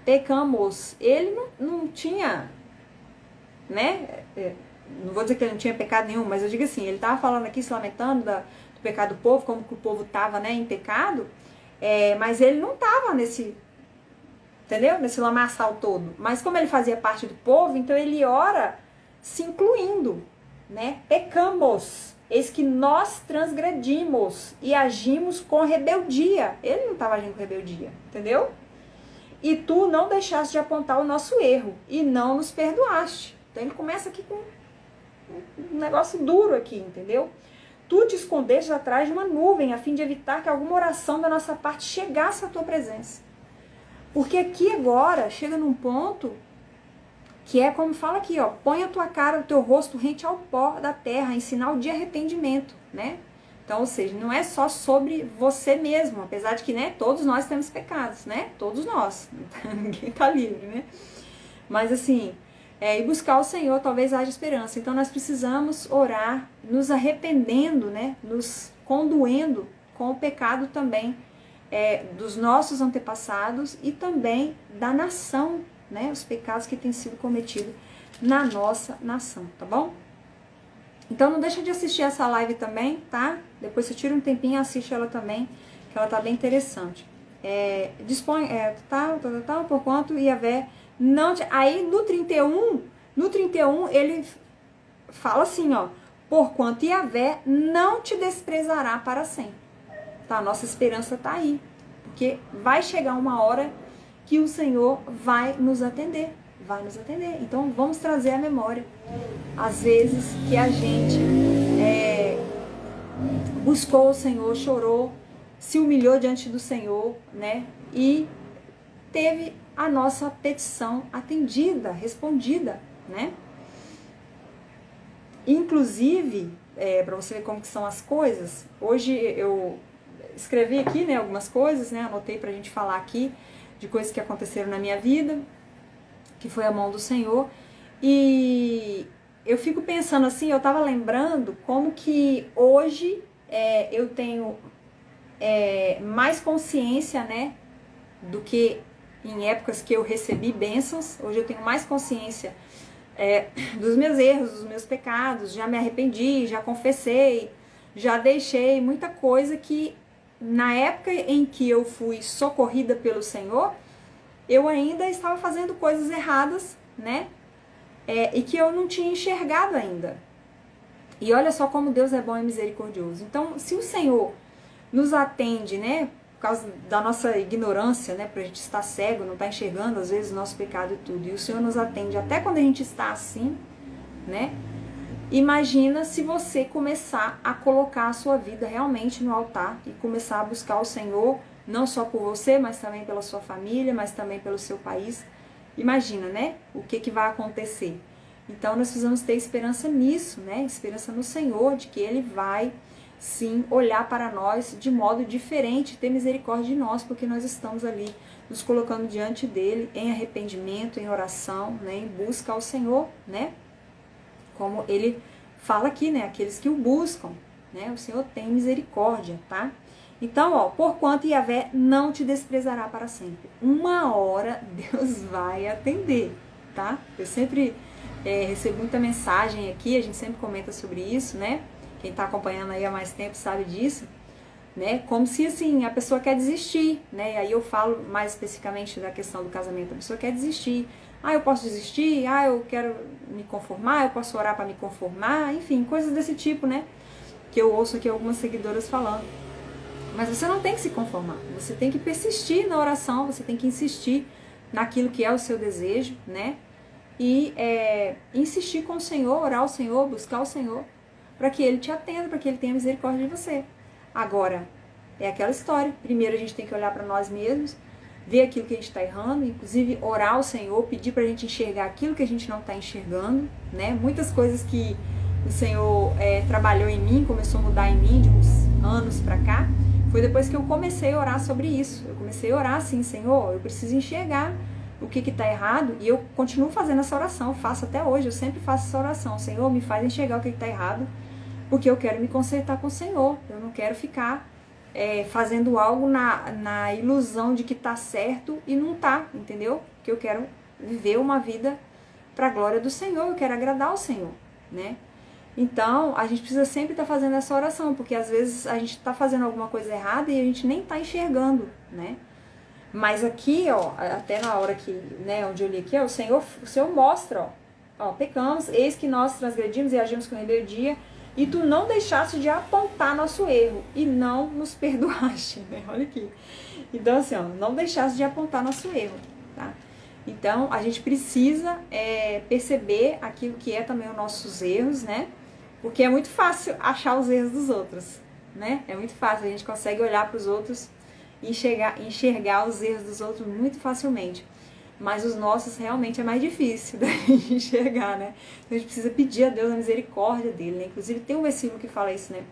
Pecamos. Ele não tinha, né? Não vou dizer que ele não tinha pecado nenhum, mas eu digo assim, ele estava falando aqui, se lamentando do pecado do povo, como que o povo estava, né, em pecado, mas ele não estava entendeu? Nesse lamaçal todo. Mas como ele fazia parte do povo, então ele ora se incluindo, né? Pecamos. Eis que nós transgredimos e agimos com rebeldia. Ele não estava agindo com rebeldia, entendeu? E tu não deixaste de apontar o nosso erro e não nos perdoaste. Então ele começa aqui com um negócio duro aqui, entendeu? Tu te escondeste atrás de uma nuvem a fim de evitar que alguma oração da nossa parte chegasse à tua presença. Porque aqui agora chega num ponto que é como fala aqui, ó, põe a tua cara, o teu rosto rente ao pó da terra em sinal de arrependimento, né? Então, ou seja, não é só sobre você mesmo, apesar de que, né, todos nós temos pecados, né? Todos nós, ninguém tá livre, né? Mas assim, e buscar o Senhor, talvez haja esperança. Então nós precisamos orar, nos arrependendo, né? Nos condoendo com o pecado também dos nossos antepassados e também da nação, né? Os pecados que têm sido cometidos na nossa nação, tá bom? Então não deixa de assistir essa live também, tá? Depois você tira um tempinho e assiste ela também, que ela tá bem interessante. Dispõe, tal, por quanto Yahvé não te... Aí no 31 ele fala assim, ó, porquanto Yahvé não te desprezará para sempre. Tá? Nossa esperança tá aí, porque vai chegar uma hora que o Senhor vai nos atender. Então vamos trazer à memória as vezes que a gente buscou o Senhor, chorou, se humilhou diante do Senhor, né? E teve a nossa petição atendida, respondida, né? Inclusive, para você ver como que são as coisas, hoje eu escrevi aqui, né, algumas coisas, né? Anotei pra gente falar aqui de coisas que aconteceram na minha vida, que foi a mão do Senhor, e eu fico pensando assim, eu tava lembrando como que hoje eu tenho mais consciência, né, do que em épocas que eu recebi bênçãos. Hoje eu tenho mais consciência dos meus erros, dos meus pecados, já me arrependi, já confessei, já deixei muita coisa que na época em que eu fui socorrida pelo Senhor, eu ainda estava fazendo coisas erradas, né? E que eu não tinha enxergado ainda. E olha só como Deus é bom e misericordioso. Então, se o Senhor nos atende, né? Por causa da nossa ignorância, né? Pra gente estar cego, não estar enxergando às vezes o nosso pecado e tudo. E o Senhor nos atende até quando a gente está assim, né? Imagina se você começar a colocar a sua vida realmente no altar e começar a buscar o Senhor, não só por você, mas também pela sua família, mas também pelo seu país. Imagina, né? O que vai acontecer. Então nós precisamos ter esperança nisso, né? Esperança no Senhor, de que Ele vai, sim, olhar para nós de modo diferente, ter misericórdia de nós, porque nós estamos ali nos colocando diante dEle em arrependimento, em oração, né? Em busca ao Senhor, né? Como Ele fala aqui, né? Aqueles que o buscam, né? O Senhor tem misericórdia, tá? Então, ó, porquanto Yahvé não te desprezará para sempre. Uma hora Deus vai atender, tá? Eu sempre recebo muita mensagem aqui, a gente sempre comenta sobre isso, né? Quem tá acompanhando aí há mais tempo sabe disso, né? Como se, assim, a pessoa quer desistir, né? E aí eu falo mais especificamente da questão do casamento. A pessoa quer desistir. Ah, eu posso desistir? Ah, eu quero me conformar? Eu posso orar para me conformar? Enfim, coisas desse tipo, né? Que eu ouço aqui algumas seguidoras falando. Mas você não tem que se conformar, você tem que persistir na oração, você tem que insistir naquilo que é o seu desejo, né? E insistir com o Senhor, orar ao Senhor, buscar o Senhor, para que Ele te atenda, para que Ele tenha misericórdia de você. Agora, é aquela história, primeiro a gente tem que olhar para nós mesmos, ver aquilo que a gente está errando, inclusive orar ao Senhor, pedir para a gente enxergar aquilo que a gente não está enxergando, né? Muitas coisas que o Senhor trabalhou em mim, começou a mudar em mim de uns anos para cá, foi depois que eu comecei a orar sobre isso. Eu comecei a orar assim, Senhor, eu preciso enxergar o que está errado, e eu continuo fazendo essa oração, faço até hoje, eu sempre faço essa oração, Senhor, me faz enxergar o que está errado, porque eu quero me consertar com o Senhor, eu não quero ficar fazendo algo na ilusão de que está certo e não está, entendeu? Porque eu quero viver uma vida para a glória do Senhor, eu quero agradar ao Senhor, né? Então, a gente precisa sempre estar fazendo essa oração, porque às vezes a gente está fazendo alguma coisa errada e a gente nem está enxergando, né? Mas aqui, ó, até na hora que, né, onde eu li aqui, ó, o Senhor mostra, ó, pecamos, eis que nós transgredimos e agimos com rebeldia, e tu não deixaste de apontar nosso erro, e não nos perdoaste, né? Olha aqui. Então, assim, ó, não deixaste de apontar nosso erro, tá? Então, a gente precisa perceber aquilo que é também os nossos erros, né? Porque é muito fácil achar os erros dos outros, né? É muito fácil, a gente consegue olhar para os outros e enxergar os erros dos outros muito facilmente. Mas os nossos realmente é mais difícil da gente enxergar, né? Então a gente precisa pedir a Deus a misericórdia dele, né? Inclusive tem um versículo que fala isso, né?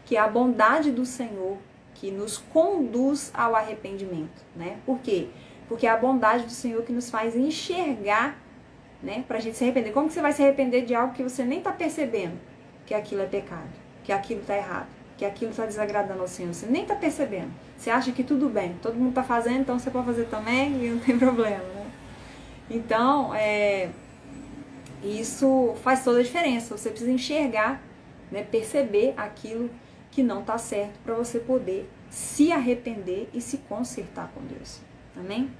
Que é a bondade do Senhor que nos conduz ao arrependimento, né? Por quê? Porque é a bondade do Senhor que nos faz enxergar, né? Pra gente se arrepender. Como que você vai se arrepender de algo que você nem tá percebendo que aquilo é pecado, que aquilo tá errado, que aquilo está desagradando ao Senhor? Você nem está percebendo. Você acha que tudo bem, todo mundo está fazendo, então você pode fazer também e não tem problema, né? Então, isso faz toda a diferença. Você precisa enxergar né? Perceber aquilo que não está certo para você poder se arrepender e se consertar com Deus. Amém?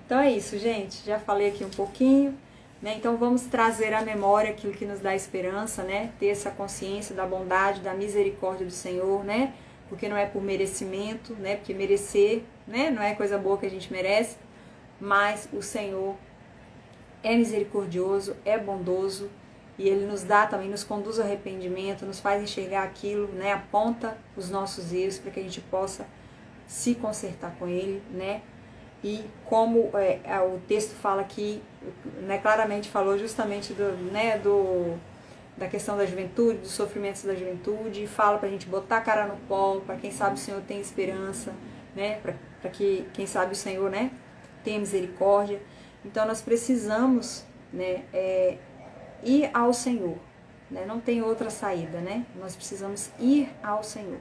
Então é isso, gente. Já falei aqui um pouquinho, né? Então vamos trazer à memória aquilo que nos dá esperança, né? Ter essa consciência da bondade, da misericórdia do Senhor, né? Porque não é por merecimento, né? Porque merecer, né? Não é coisa boa que a gente merece, mas o Senhor é misericordioso, é bondoso, e Ele nos dá também, nos conduz ao arrependimento, nos faz enxergar aquilo, né? Aponta os nossos erros para que a gente possa se consertar com Ele, né? E como o texto fala aqui, né, claramente falou justamente da questão da juventude, dos sofrimentos da juventude, fala para a gente botar a cara no pó, para quem sabe o Senhor tem esperança, né? Para que quem sabe o Senhor, né, tenha misericórdia. Então nós precisamos, né, ir ao Senhor, né? Não tem outra saída, né? Nós precisamos ir ao Senhor,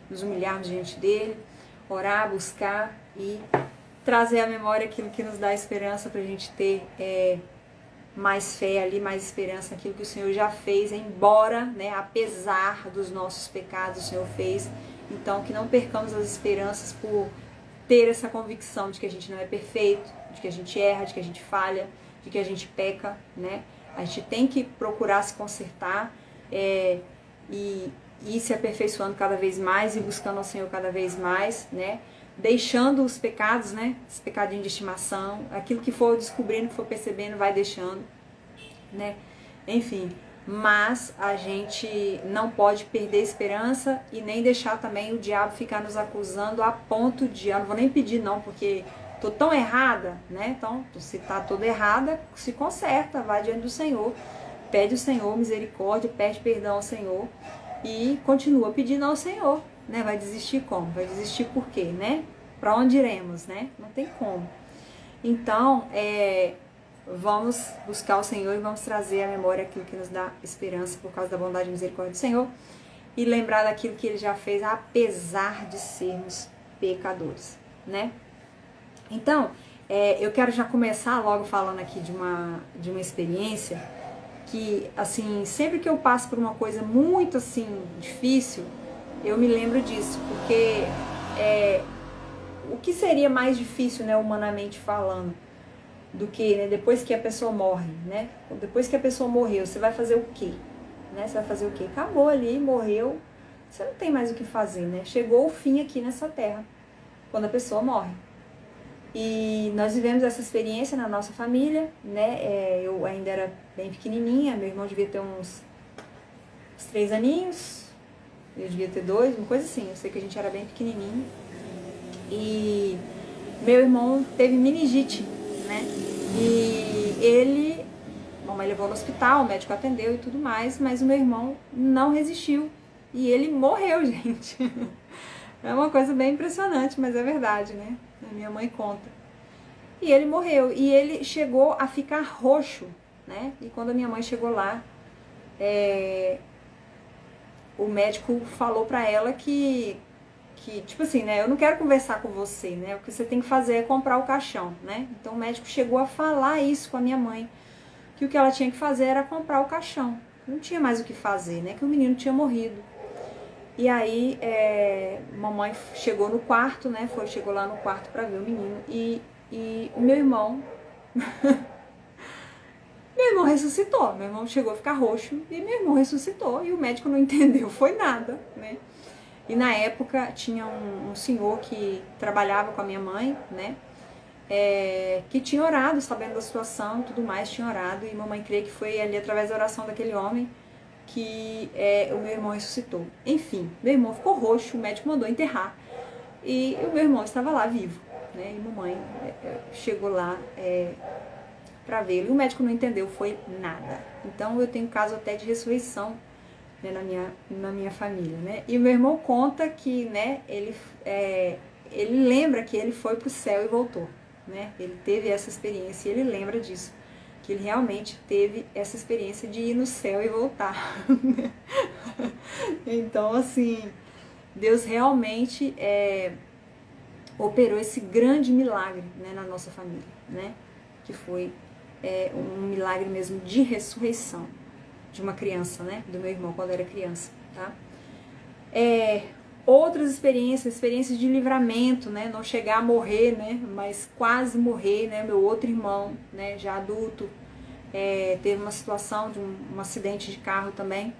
nos humilharmos diante dele, orar, buscar e trazer à memória aquilo que nos dá esperança para a gente ter mais fé ali, mais esperança naquilo que o Senhor já fez, embora, né, apesar dos nossos pecados, o Senhor fez. Então que não percamos as esperanças por ter essa convicção de que a gente não é perfeito, de que a gente erra, de que a gente falha, de que a gente peca, né? A gente tem que procurar se consertar e ir se aperfeiçoando cada vez mais e buscando ao Senhor cada vez mais, né? Deixando os pecados, né? Esse pecadinho de estimação, aquilo que for descobrindo, que for percebendo, vai deixando, né? Enfim, mas a gente não pode perder a esperança e nem deixar também o diabo ficar nos acusando a ponto de, eu não vou nem pedir não, porque tô tão errada, né? Então, se tá toda errada, se conserta, vai diante do Senhor, pede ao Senhor misericórdia, pede perdão ao Senhor e continua pedindo ao Senhor, né? Vai desistir como? Vai desistir por quê, né? Para onde iremos, né? Não tem como. Então, vamos buscar o Senhor e vamos trazer à memória aquilo que nos dá esperança por causa da bondade e misericórdia do Senhor e lembrar daquilo que Ele já fez, apesar de sermos pecadores, né? Então, eu quero já começar logo falando aqui de uma experiência que, assim, sempre que eu passo por uma coisa muito, assim, difícil, eu me lembro disso, porque o que seria mais difícil, né, humanamente falando, do que, né, depois que a pessoa morre, né? Depois que a pessoa morreu, você vai fazer o quê? Né? Você vai fazer o quê? Acabou ali, morreu, você não tem mais o que fazer, né? Chegou o fim aqui nessa terra, quando a pessoa morre. E nós vivemos essa experiência na nossa família, né? Eu ainda era bem pequenininha, meu irmão devia ter uns 3 aninhos, eu devia ter 2, uma coisa assim, eu sei que a gente era bem pequenininho. E meu irmão teve meningite, né? E ele, mamãe levou no hospital, o médico atendeu e tudo mais, mas o meu irmão não resistiu e ele morreu, gente. É uma coisa bem impressionante, mas é verdade, né? A minha mãe conta. E ele morreu, e ele chegou a ficar roxo, né? E quando a minha mãe chegou lá, o médico falou pra ela que, tipo assim, né? Eu não quero conversar com você, né? O que você tem que fazer é comprar o caixão, né? Então o médico chegou a falar isso com a minha mãe, que o que ela tinha que fazer era comprar o caixão. Não tinha mais o que fazer, né? Que o menino tinha morrido. E aí, mamãe chegou no quarto, né? Chegou lá no quarto pra ver o menino. E o meu irmão... meu irmão ressuscitou. Meu irmão chegou a ficar roxo e meu irmão ressuscitou. E o médico não entendeu, foi nada, né? E na época tinha um senhor que trabalhava com a minha mãe, né? Que tinha orado, sabendo da situação e tudo mais, tinha orado. E mamãe crê que foi ali através da oração daquele homem que o meu irmão ressuscitou. Enfim, meu irmão ficou roxo, o médico mandou enterrar. E o meu irmão estava lá vivo, né? E mamãe chegou lá para vê-lo. E o médico não entendeu, foi nada. Então eu tenho caso até de ressurreição, né, na minha família, né? E o meu irmão conta que, né, ele lembra que ele foi pro céu e voltou, né? Ele teve essa experiência e ele lembra disso, que ele realmente teve essa experiência de ir no céu e voltar. Então, assim, Deus realmente operou esse grande milagre, né, na nossa família, né? Que foi um milagre mesmo de ressurreição. de uma criança, né? Do meu irmão quando era criança, tá? Outras experiências de livramento, né? Não chegar a morrer, né? Mas quase morrer, né? Meu outro irmão, né? Já adulto, teve uma situação de um acidente de carro também,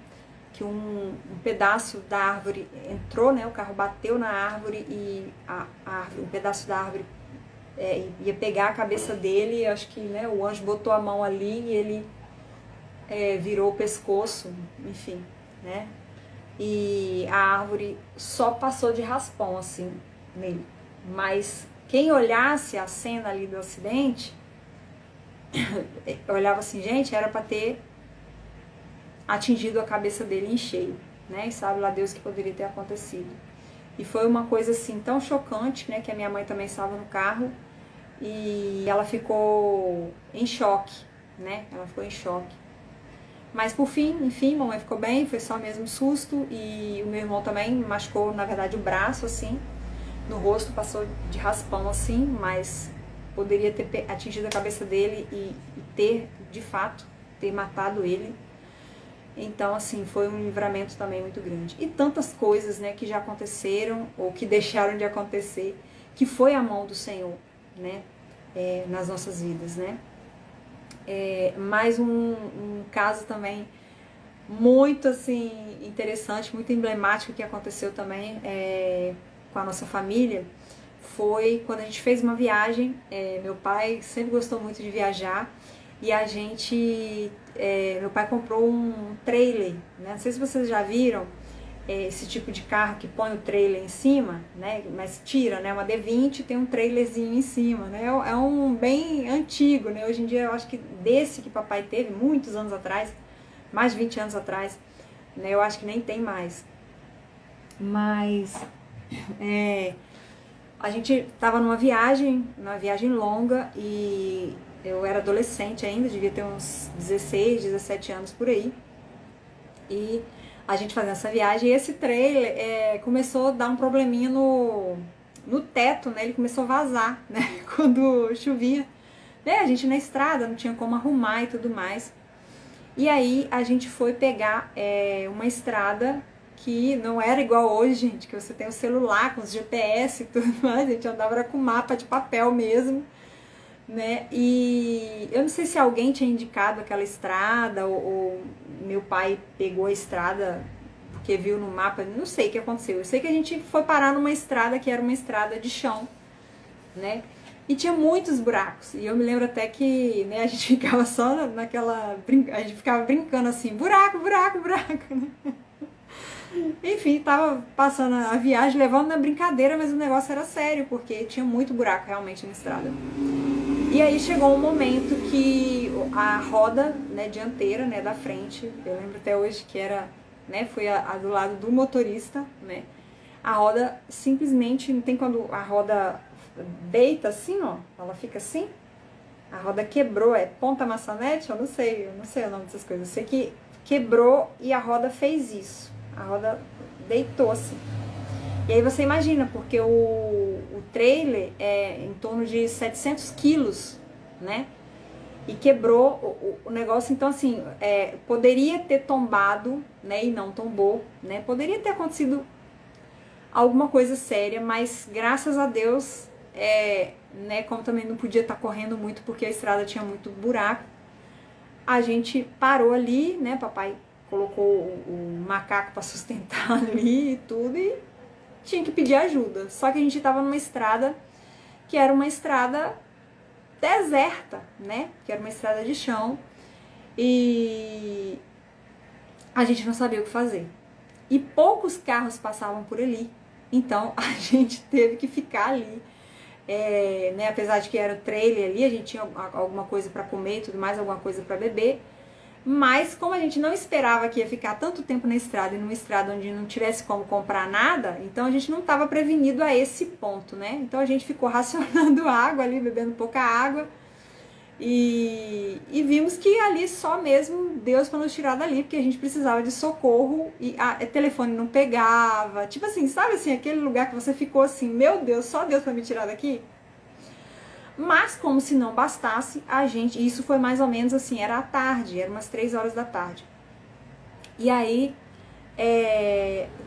que um pedaço da árvore entrou, né? O carro bateu na árvore e um pedaço da árvore ia pegar a cabeça dele. Acho que, né, o anjo botou a mão ali e ele virou o pescoço, enfim, né? E a árvore só passou de raspão assim nele. Mas quem olhasse a cena ali do acidente, eu olhava assim, gente, era para ter atingido a cabeça dele em cheio, né? E sabe lá Deus que poderia ter acontecido. E foi uma coisa assim tão chocante, né? Que a minha mãe também estava no carro e ela ficou em choque, né? Ela ficou em choque. Mas por fim, enfim, mamãe ficou bem, foi só mesmo susto. E o meu irmão também machucou, na verdade, o braço, assim, no rosto, passou de raspão, assim, mas poderia ter atingido a cabeça dele e ter, de fato, ter matado ele. Então, assim, foi um livramento também muito grande. E tantas coisas, né, que já aconteceram ou que deixaram de acontecer, que foi a mão do Senhor, né, nas nossas vidas, né. Mais um caso também muito assim interessante, muito emblemático que aconteceu também com a nossa família, foi quando a gente fez uma viagem. Meu pai sempre gostou muito de viajar e a gente, meu pai comprou um trailer, né? Não sei se vocês já viram esse tipo de carro que põe o trailer em cima, né? Mas tira, né? Uma D20 tem um trailerzinho em cima, né? É um bem antigo, né? Hoje em dia eu acho que desse que papai teve muitos anos atrás, mais de 20 anos atrás, né? Eu acho que nem tem mais. Mas a gente estava numa viagem longa e eu era adolescente ainda, devia ter uns 16, 17 anos por aí. E a gente fazendo essa viagem, e esse trailer começou a dar um probleminha no teto, né? Ele começou a vazar, né? Quando chovia. Né? A gente na estrada, não tinha como arrumar e tudo mais. E aí a gente foi pegar uma estrada que não era igual hoje, gente, que você tem o celular com os GPS e tudo mais. A gente andava com mapa de papel mesmo, né? E eu não sei se alguém tinha indicado aquela estrada ou meu pai pegou a estrada porque viu no mapa, não sei o que aconteceu. Eu sei que a gente foi parar numa estrada que era uma estrada de chão, né? E tinha muitos buracos. E eu me lembro até que, né, a gente ficava só naquela, a gente ficava brincando assim, buraco, buraco, buraco, né? Enfim, tava passando a viagem, levando na brincadeira, mas o negócio era sério, porque tinha muito buraco realmente na estrada. E aí chegou um momento que a roda, né, dianteira, né, da frente, eu lembro até hoje que era, né, foi a do lado do motorista, né, a roda simplesmente, não tem quando a roda deita assim, ó, ela fica assim, a roda quebrou, ponta maçanete, eu não sei o nome dessas coisas, eu sei que quebrou e a roda fez isso, a roda deitou assim. E aí você imagina, porque o trailer é em torno de 700 quilos, né? E quebrou o negócio, então assim, poderia ter tombado, né? E não tombou, né? Poderia ter acontecido alguma coisa séria, mas graças a Deus, né? Como também não podia estar correndo muito porque a estrada tinha muito buraco, a gente parou ali, né? Papai colocou o macaco para sustentar ali e tudo e tinha que pedir ajuda. Só que a gente estava numa estrada que era uma estrada deserta, né? Que era uma estrada de chão e a gente não sabia o que fazer. E poucos carros passavam por ali. Então a gente teve que ficar ali. Né? Apesar de que era o trailer ali, a gente tinha alguma coisa para comer e tudo mais, alguma coisa para beber. Mas como a gente não esperava que ia ficar tanto tempo na estrada e numa estrada onde não tivesse como comprar nada, então a gente não estava prevenido a esse ponto, né? Então a gente ficou racionando água ali, bebendo pouca água e vimos que ali só mesmo Deus para nos tirar dali, porque a gente precisava de socorro e o telefone não pegava, tipo assim, sabe assim, aquele lugar que você ficou assim, meu Deus, só Deus para me tirar daqui? Mas como se não bastasse, a gente, isso foi mais ou menos assim, era à tarde, era umas 3 horas da tarde. E aí,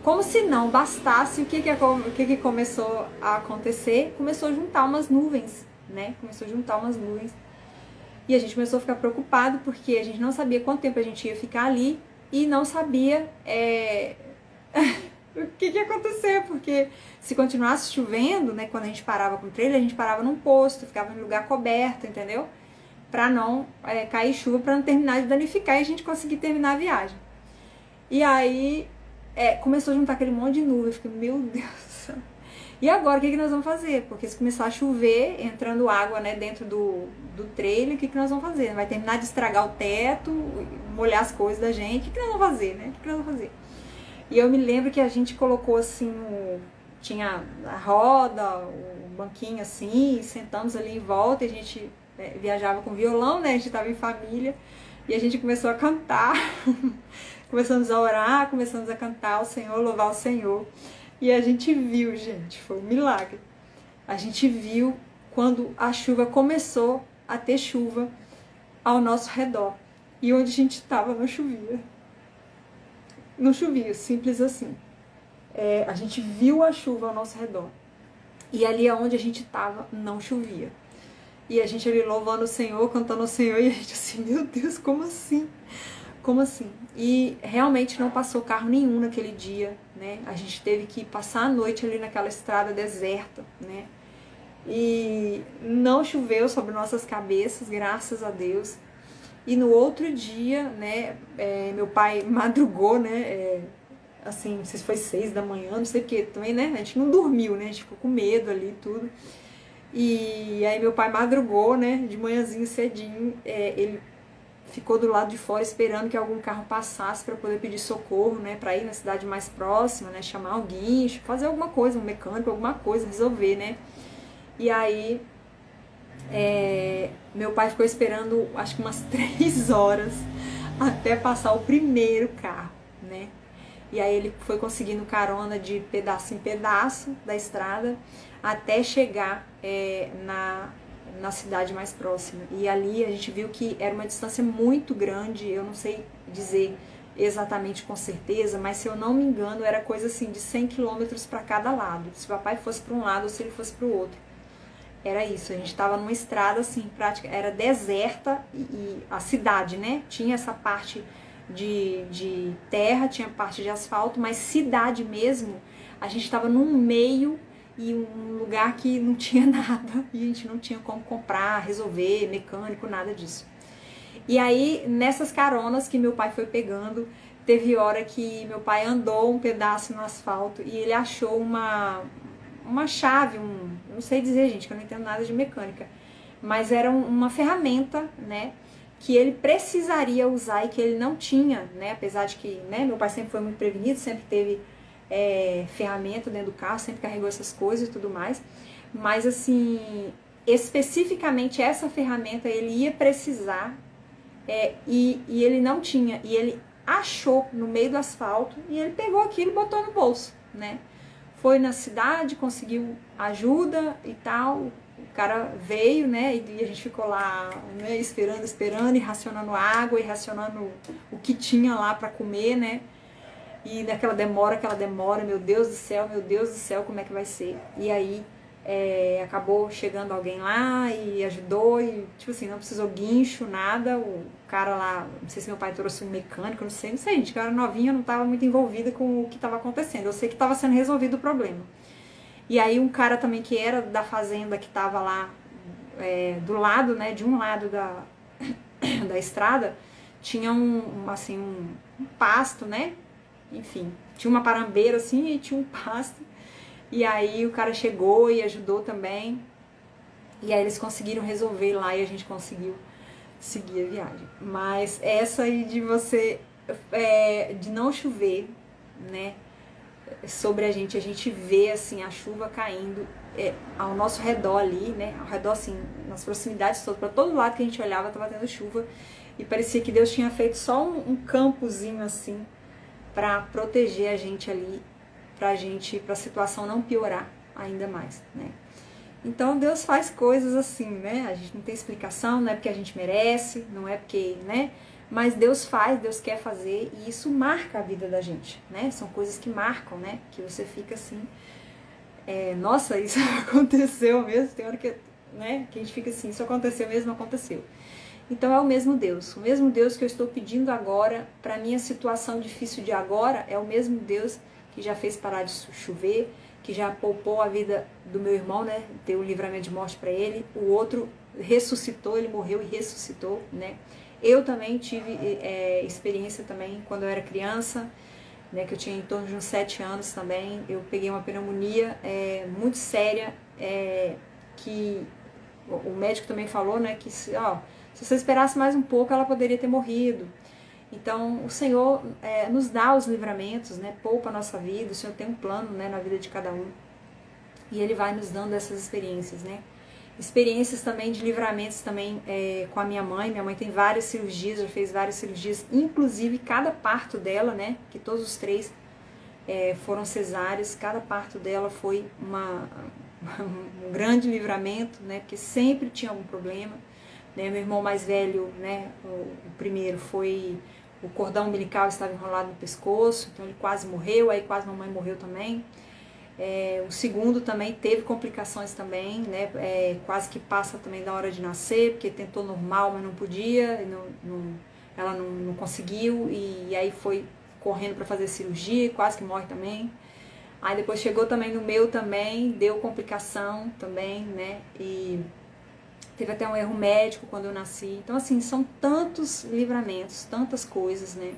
como se não bastasse, o que começou a acontecer? Começou a juntar umas nuvens, né? Começou a juntar umas nuvens. E a gente começou a ficar preocupado porque a gente não sabia quanto tempo a gente ia ficar ali e não sabia o que ia acontecer, porque se continuasse chovendo, né, quando a gente parava com o trailer, a gente parava num posto, ficava em lugar coberto, entendeu? Pra não cair chuva, pra não terminar de danificar e a gente conseguir terminar a viagem. E aí começou a juntar aquele monte de nuvem, eu fiquei, meu Deus do céu. E agora o que nós vamos fazer? Porque se começar a chover, entrando água, né, dentro do trailer, o que nós vamos fazer? Vai terminar de estragar o teto, molhar as coisas da gente, o que nós vamos fazer, né? O que nós vamos fazer? E eu me lembro que a gente colocou assim, tinha a roda, o banquinho assim, sentamos ali em volta, e a gente viajava com violão, né? A gente estava em família, e a gente começou a cantar, começamos a orar, começamos a cantar o Senhor, louvar o Senhor. E a gente viu, gente, foi um milagre. A gente viu quando a chuva começou a ter chuva ao nosso redor. E onde a gente estava não chovia. Não chovia, simples assim. A gente viu a chuva ao nosso redor. E ali onde a gente estava não chovia. E a gente ali louvando o Senhor, cantando o Senhor, e a gente assim, meu Deus, como assim? Como assim? E realmente não passou carro nenhum naquele dia, né? A gente teve que passar a noite ali naquela estrada deserta, né? E não choveu sobre nossas cabeças, graças a Deus. E no outro dia, né, meu pai madrugou, né, assim, não sei se foi 6 da manhã, não sei o que, também, né, a gente não dormiu, né, a gente ficou com medo ali e tudo. E aí meu pai madrugou, né, de manhãzinho cedinho, ele ficou do lado de fora esperando que algum carro passasse para poder pedir socorro, né, para ir na cidade mais próxima, né, chamar alguém, fazer alguma coisa, um mecânico, alguma coisa, resolver, né. E aí meu pai ficou esperando acho que umas 3 horas até passar o primeiro carro, né? E aí ele foi conseguindo carona de pedaço em pedaço da estrada até chegar na cidade mais próxima. E ali a gente viu que era uma distância muito grande, eu não sei dizer exatamente com certeza, mas se eu não me engano era coisa assim de 100 quilômetros para cada lado, se o papai fosse para um lado ou se ele fosse para o outro. Era isso, a gente estava numa estrada assim, prática, era deserta e a cidade, né? Tinha essa parte de terra, tinha parte de asfalto, mas cidade mesmo, a gente estava num meio e um lugar que não tinha nada e a gente não tinha como comprar, resolver, mecânico, nada disso. E aí, nessas caronas que meu pai foi pegando, teve hora que meu pai andou um pedaço no asfalto e ele achou uma chave, não sei dizer, gente, que eu não entendo nada de mecânica, mas era uma ferramenta, né, que ele precisaria usar e que ele não tinha, né, apesar de que, né, meu pai sempre foi muito prevenido, sempre teve ferramenta dentro do carro, sempre carregou essas coisas e tudo mais, mas assim, especificamente essa ferramenta ele ia precisar e ele não tinha, e ele achou no meio do asfalto e ele pegou aquilo e botou no bolso, né. Foi na cidade, conseguiu ajuda e tal, o cara veio, né, e a gente ficou lá, né, esperando, e racionando água, e racionando o que tinha lá para comer, né, e naquela demora, meu Deus do céu, como é que vai ser? E aí acabou chegando alguém lá e ajudou, e tipo assim, não precisou guincho, nada, o cara lá, não sei se meu pai trouxe um mecânico, não sei, gente, que eu era novinha, eu não estava muito envolvida com o que estava acontecendo, eu sei que estava sendo resolvido o problema. E aí um cara também que era da fazenda, que estava lá do lado, né, de um lado da estrada, tinha um pasto, né, enfim, tinha uma parambeira assim e tinha um pasto. E aí o cara chegou e ajudou também. E aí eles conseguiram resolver lá e a gente conseguiu seguir a viagem. Mas essa aí de você, de não chover, né, sobre a gente vê assim a chuva caindo ao nosso redor ali, né, ao redor assim, nas proximidades todas, para todo lado que a gente olhava estava tendo chuva. E parecia que Deus tinha feito só um campozinho assim, para proteger a gente ali, para a situação não piorar ainda mais, né? Então Deus faz coisas assim, né? A gente não tem explicação, não é porque a gente merece, não é porque, né? Mas Deus faz, Deus quer fazer, e isso marca a vida da gente, né? São coisas que marcam, né? Que você fica assim, nossa, isso aconteceu mesmo, tem hora que, né, que a gente fica assim, isso aconteceu mesmo, aconteceu. Então é o mesmo Deus que eu estou pedindo agora, para minha situação difícil de agora, é o mesmo Deus que já fez parar de chover, que já poupou a vida do meu irmão, né, deu um livramento de morte para ele, o outro ressuscitou, ele morreu e ressuscitou, né. Eu também tive experiência também quando eu era criança, né, que eu tinha em torno de uns 7 anos também, eu peguei uma pneumonia muito séria, que o médico também falou, né, que se você esperasse mais um pouco, ela poderia ter morrido. Então, o Senhor nos dá os livramentos, né, poupa a nossa vida, o Senhor tem um plano, né, na vida de cada um, e Ele vai nos dando essas experiências, né. Experiências também de livramentos também com a minha mãe tem várias cirurgias, já fez várias cirurgias, inclusive cada parto dela, né, que todos os 3 foram cesáreas, cada parto dela foi um grande livramento, né, porque sempre tinha algum problema, né. Meu irmão mais velho, né, o primeiro foi, o cordão umbilical estava enrolado no pescoço, então ele quase morreu, aí quase a mamãe morreu também. O segundo também teve complicações também, né, quase que passa também da hora de nascer, porque tentou normal, mas não podia, ela não conseguiu, e aí foi correndo para fazer cirurgia, quase que morre também. Aí depois chegou também no meu também, deu complicação também, né, e teve até um erro médico quando eu nasci. Então assim, são tantos livramentos, tantas coisas, né.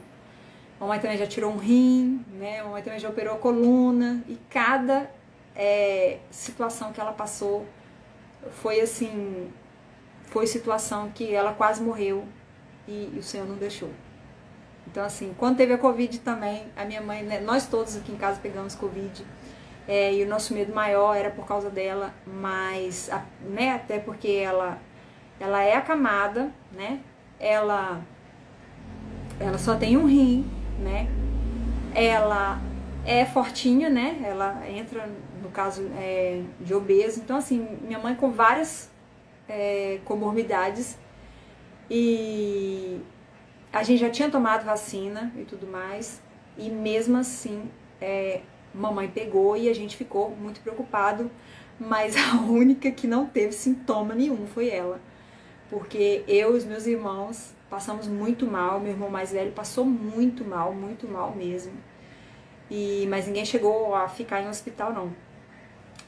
Mamãe também já tirou um rim, né? Mamãe também já operou a coluna, e cada situação que ela passou foi assim, foi situação que ela quase morreu e o Senhor não deixou. Então assim, quando teve a Covid também, a minha mãe, né, nós todos aqui em casa pegamos Covid, e o nosso medo maior era por causa dela, mas né, até porque ela é acamada, né? Ela só tem um rim, né? Ela é fortinha, né? Ela entra no caso de obeso. Então assim, minha mãe com várias comorbidades, e a gente já tinha tomado vacina e tudo mais, e mesmo assim mamãe pegou e a gente ficou muito preocupado, mas a única que não teve sintoma nenhum foi ela, porque eu e os meus irmãos passamos muito mal, meu irmão mais velho passou muito mal mesmo, mas ninguém chegou a ficar em hospital não,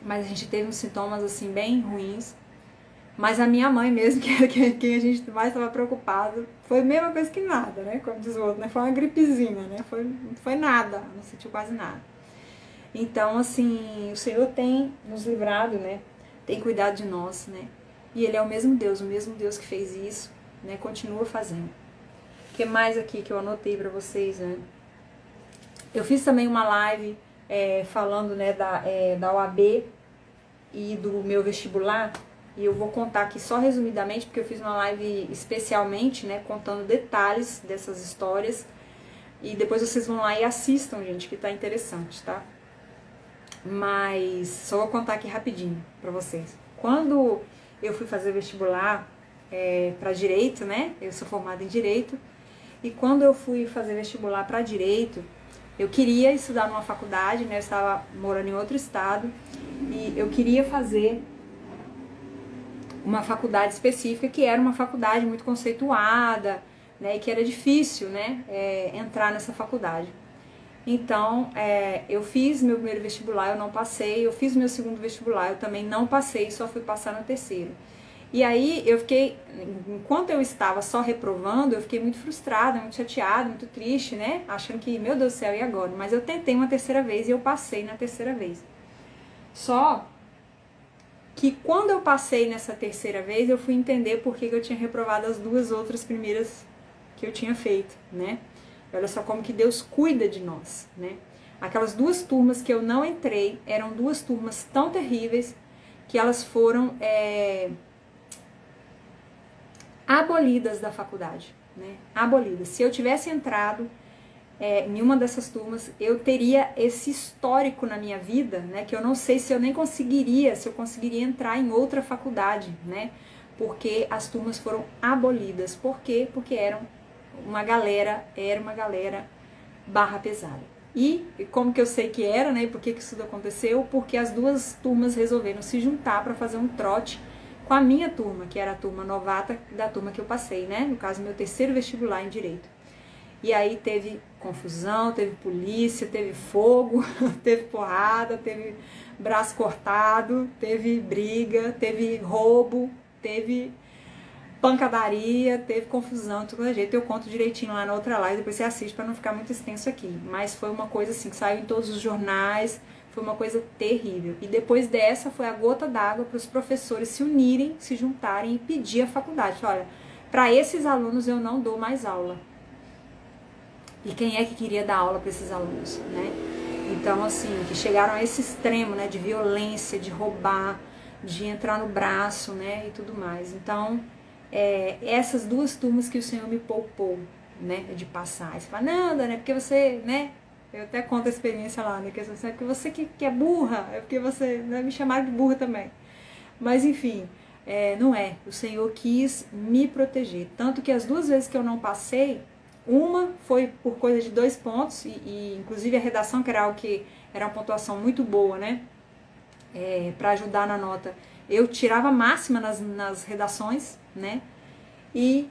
mas a gente teve uns sintomas assim bem ruins, mas a minha mãe mesmo, que era quem a gente mais estava preocupado, foi a mesma coisa que nada, né, como diz o outro, né, foi uma gripezinha, né, não foi nada, não sentiu quase nada. Então assim, o Senhor tem nos livrado, né, tem cuidado de nós, né, e Ele é o mesmo Deus que fez isso, né, continua fazendo. O que mais aqui que eu anotei para vocês, né? Eu fiz também uma live falando, né, da OAB e do meu vestibular, e eu vou contar aqui só resumidamente, porque eu fiz uma live especialmente, né, contando detalhes dessas histórias, e depois vocês vão lá e assistam, gente, que tá interessante, tá? Mas só vou contar aqui rapidinho pra vocês. Quando eu fui fazer vestibular para direito, né, eu sou formada em direito, e quando eu fui fazer vestibular para direito, eu queria estudar numa faculdade, né, eu estava morando em outro estado, e eu queria fazer uma faculdade específica, que era uma faculdade muito conceituada, né, e que era difícil, né, entrar nessa faculdade. Então, eu fiz meu primeiro vestibular, eu não passei, eu fiz meu segundo vestibular, eu também não passei, só fui passar no terceiro. E aí eu fiquei, enquanto eu estava só reprovando, eu fiquei muito frustrada, muito chateada, muito triste, né, achando que, meu Deus do céu, e agora? Mas eu tentei uma terceira vez e eu passei na terceira vez. Só que quando eu passei nessa terceira vez, eu fui entender por que eu tinha reprovado as 2 outras primeiras que eu tinha feito, né? Olha só como que Deus cuida de nós, né? Aquelas 2 turmas que eu não entrei, eram 2 turmas tão terríveis que elas foram abolidas da faculdade, né? Abolidas. Se eu tivesse entrado em uma dessas turmas, eu teria esse histórico na minha vida, né, que eu não sei se eu nem conseguiria, se eu conseguiria entrar em outra faculdade, né, porque as turmas foram abolidas. Por quê? Porque eram era uma galera barra pesada. E como que eu sei que era, né? E por que isso tudo aconteceu? Porque as duas turmas resolveram se juntar para fazer um trote com a minha turma, que era a turma novata da turma que eu passei, né? No caso, meu terceiro vestibular em Direito. E aí teve confusão, teve polícia, teve fogo, teve porrada, teve braço cortado, teve briga, teve roubo, teve pancadaria, teve confusão, de todo jeito. Eu conto direitinho lá na outra live, depois você assiste para não ficar muito extenso aqui. Mas foi uma coisa assim que saiu em todos os jornais, foi uma coisa terrível. E depois dessa foi a gota d'água para os professores se unirem, se juntarem e pedir à faculdade. Olha, para esses alunos eu não dou mais aula. E quem é que queria dar aula para esses alunos, né? Então, assim, que chegaram a esse extremo, né, de violência, de roubar, de entrar no braço, né, e tudo mais. Então, essas duas turmas que o Senhor me poupou, né, de passar. Aí você fala, não, Dani, é porque você, né, eu até conto a experiência lá, né, que é porque você que é burra, é porque você, né, me chamaram de burra também. Mas, enfim, não é. O Senhor quis me proteger. Tanto que as duas vezes que eu não passei, uma foi por coisa de 2 pontos, e inclusive a redação, que era algo que era uma pontuação muito boa, né, para ajudar na nota. Eu tirava máxima nas redações, né, e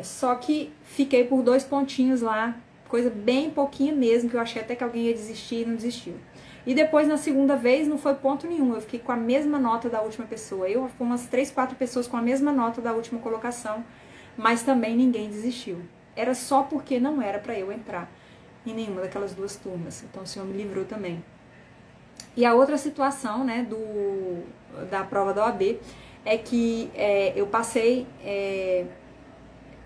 só que fiquei por 2 pontinhos lá, coisa bem pouquinha mesmo, que eu achei até que alguém ia desistir e não desistiu. E depois, na segunda vez, não foi ponto nenhum, eu fiquei com a mesma nota da última pessoa. Eu com umas 3, 4 pessoas com a mesma nota da última colocação, mas também ninguém desistiu. Era só porque não era para eu entrar em nenhuma daquelas duas turmas. Então o Senhor me livrou também. E a outra situação, né, da prova da OAB é que eu passei,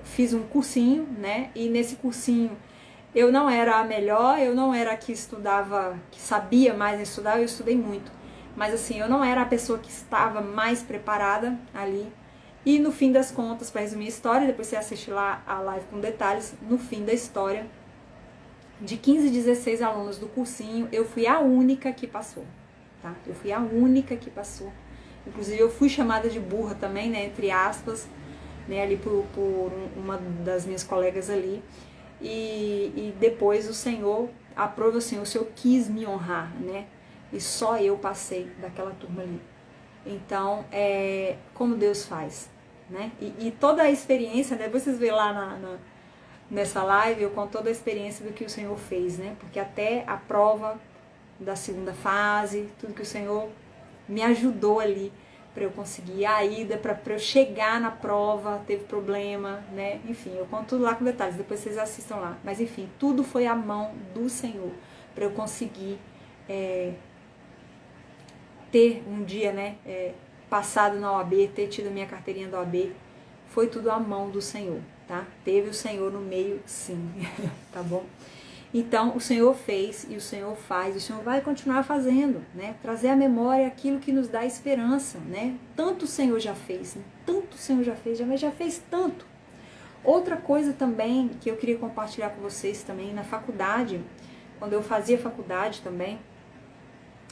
fiz um cursinho, né, e nesse cursinho eu não era a melhor, eu não era a que estudava, que sabia mais estudar, eu estudei muito. Mas assim, eu não era a pessoa que estava mais preparada ali. E no fim das contas, para resumir a história, depois você assiste lá a live com detalhes, no fim da história, de 15, 16 alunos do cursinho, eu fui a única que passou, tá? Eu fui a única que passou. Inclusive eu fui chamada de burra também, né, entre aspas, né, ali por uma das minhas colegas ali. E depois o Senhor aprova, assim, o Senhor quis me honrar, né? E só eu passei daquela turma ali. Então, como Deus faz, né? E toda a experiência, né? Vocês veem lá nessa live, eu conto toda a experiência do que o Senhor fez, né? Porque até a prova da segunda fase, tudo que o Senhor me ajudou ali para eu conseguir a ida, para eu chegar na prova, teve problema, né? Enfim, eu conto tudo lá com detalhes, depois vocês assistam lá. Mas enfim, tudo foi a mão do Senhor para eu conseguir ter um dia, né, passado na OAB, ter tido a minha carteirinha da OAB, foi tudo a mão do Senhor, tá? Teve o Senhor no meio, sim, tá bom? Então, o Senhor fez e o Senhor faz, e o Senhor vai continuar fazendo, né? Trazer à memória aquilo que nos dá esperança, né? Tanto o Senhor já fez, né? Tanto o Senhor já fez, mas já fez tanto. Outra coisa também que eu queria compartilhar com vocês também, na faculdade, quando eu fazia faculdade também,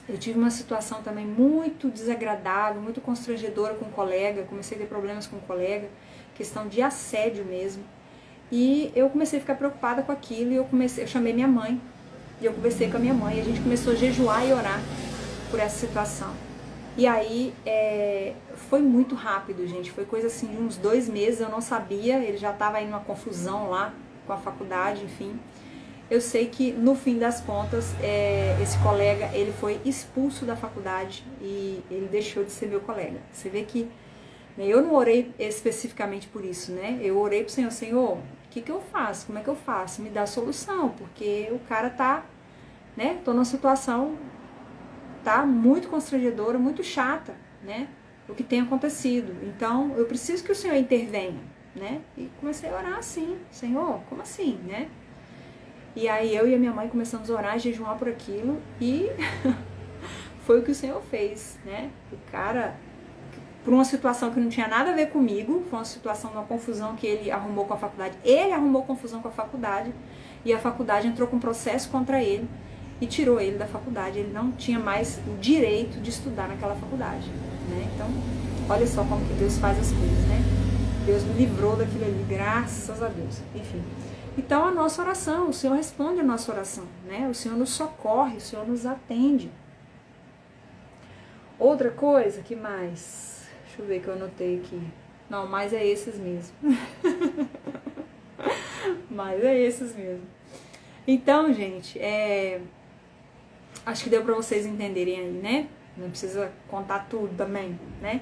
eu tive uma situação também muito desagradável, muito constrangedora com um colega, comecei a ter problemas com um colega, questão de assédio mesmo. E eu comecei a ficar preocupada com aquilo e eu chamei minha mãe, e eu conversei com a minha mãe, e a gente começou a jejuar e orar por essa situação. E aí foi muito rápido, gente, foi coisa assim de uns 2 meses, eu não sabia, ele já estava indo uma confusão lá com a faculdade, enfim. Eu sei que no fim das contas, esse colega, ele foi expulso da faculdade e ele deixou de ser meu colega. Você vê que eu não orei especificamente por isso, né? Eu orei pro Senhor, Senhor, o que eu faço? Como é que eu faço? Me dá solução, porque o cara tá, né? Tô numa situação, tá muito constrangedora, muito chata, né? O que tem acontecido. Então, eu preciso que o Senhor intervenha, né? E comecei a orar assim, Senhor, como assim, né? E aí eu e a minha mãe começamos a orar, a jejuar por aquilo e foi o que o Senhor fez, né? O cara, por uma situação que não tinha nada a ver comigo, foi uma situação de uma confusão que ele arrumou com a faculdade. Ele arrumou confusão com a faculdade e a faculdade entrou com um processo contra ele e tirou ele da faculdade. Ele não tinha mais o direito de estudar naquela faculdade, né? Então, olha só como que Deus faz as coisas, né? Deus me livrou daquilo ali, graças a Deus. Enfim. Então a nossa oração, o Senhor responde a nossa oração, né? O Senhor nos socorre, o Senhor nos atende. Outra coisa, que mais? Deixa eu ver que eu anotei aqui. Não, mas é esses mesmo. Mas é esses mesmo. Então, gente, acho que deu pra vocês entenderem aí, né? Não precisa contar tudo também, né?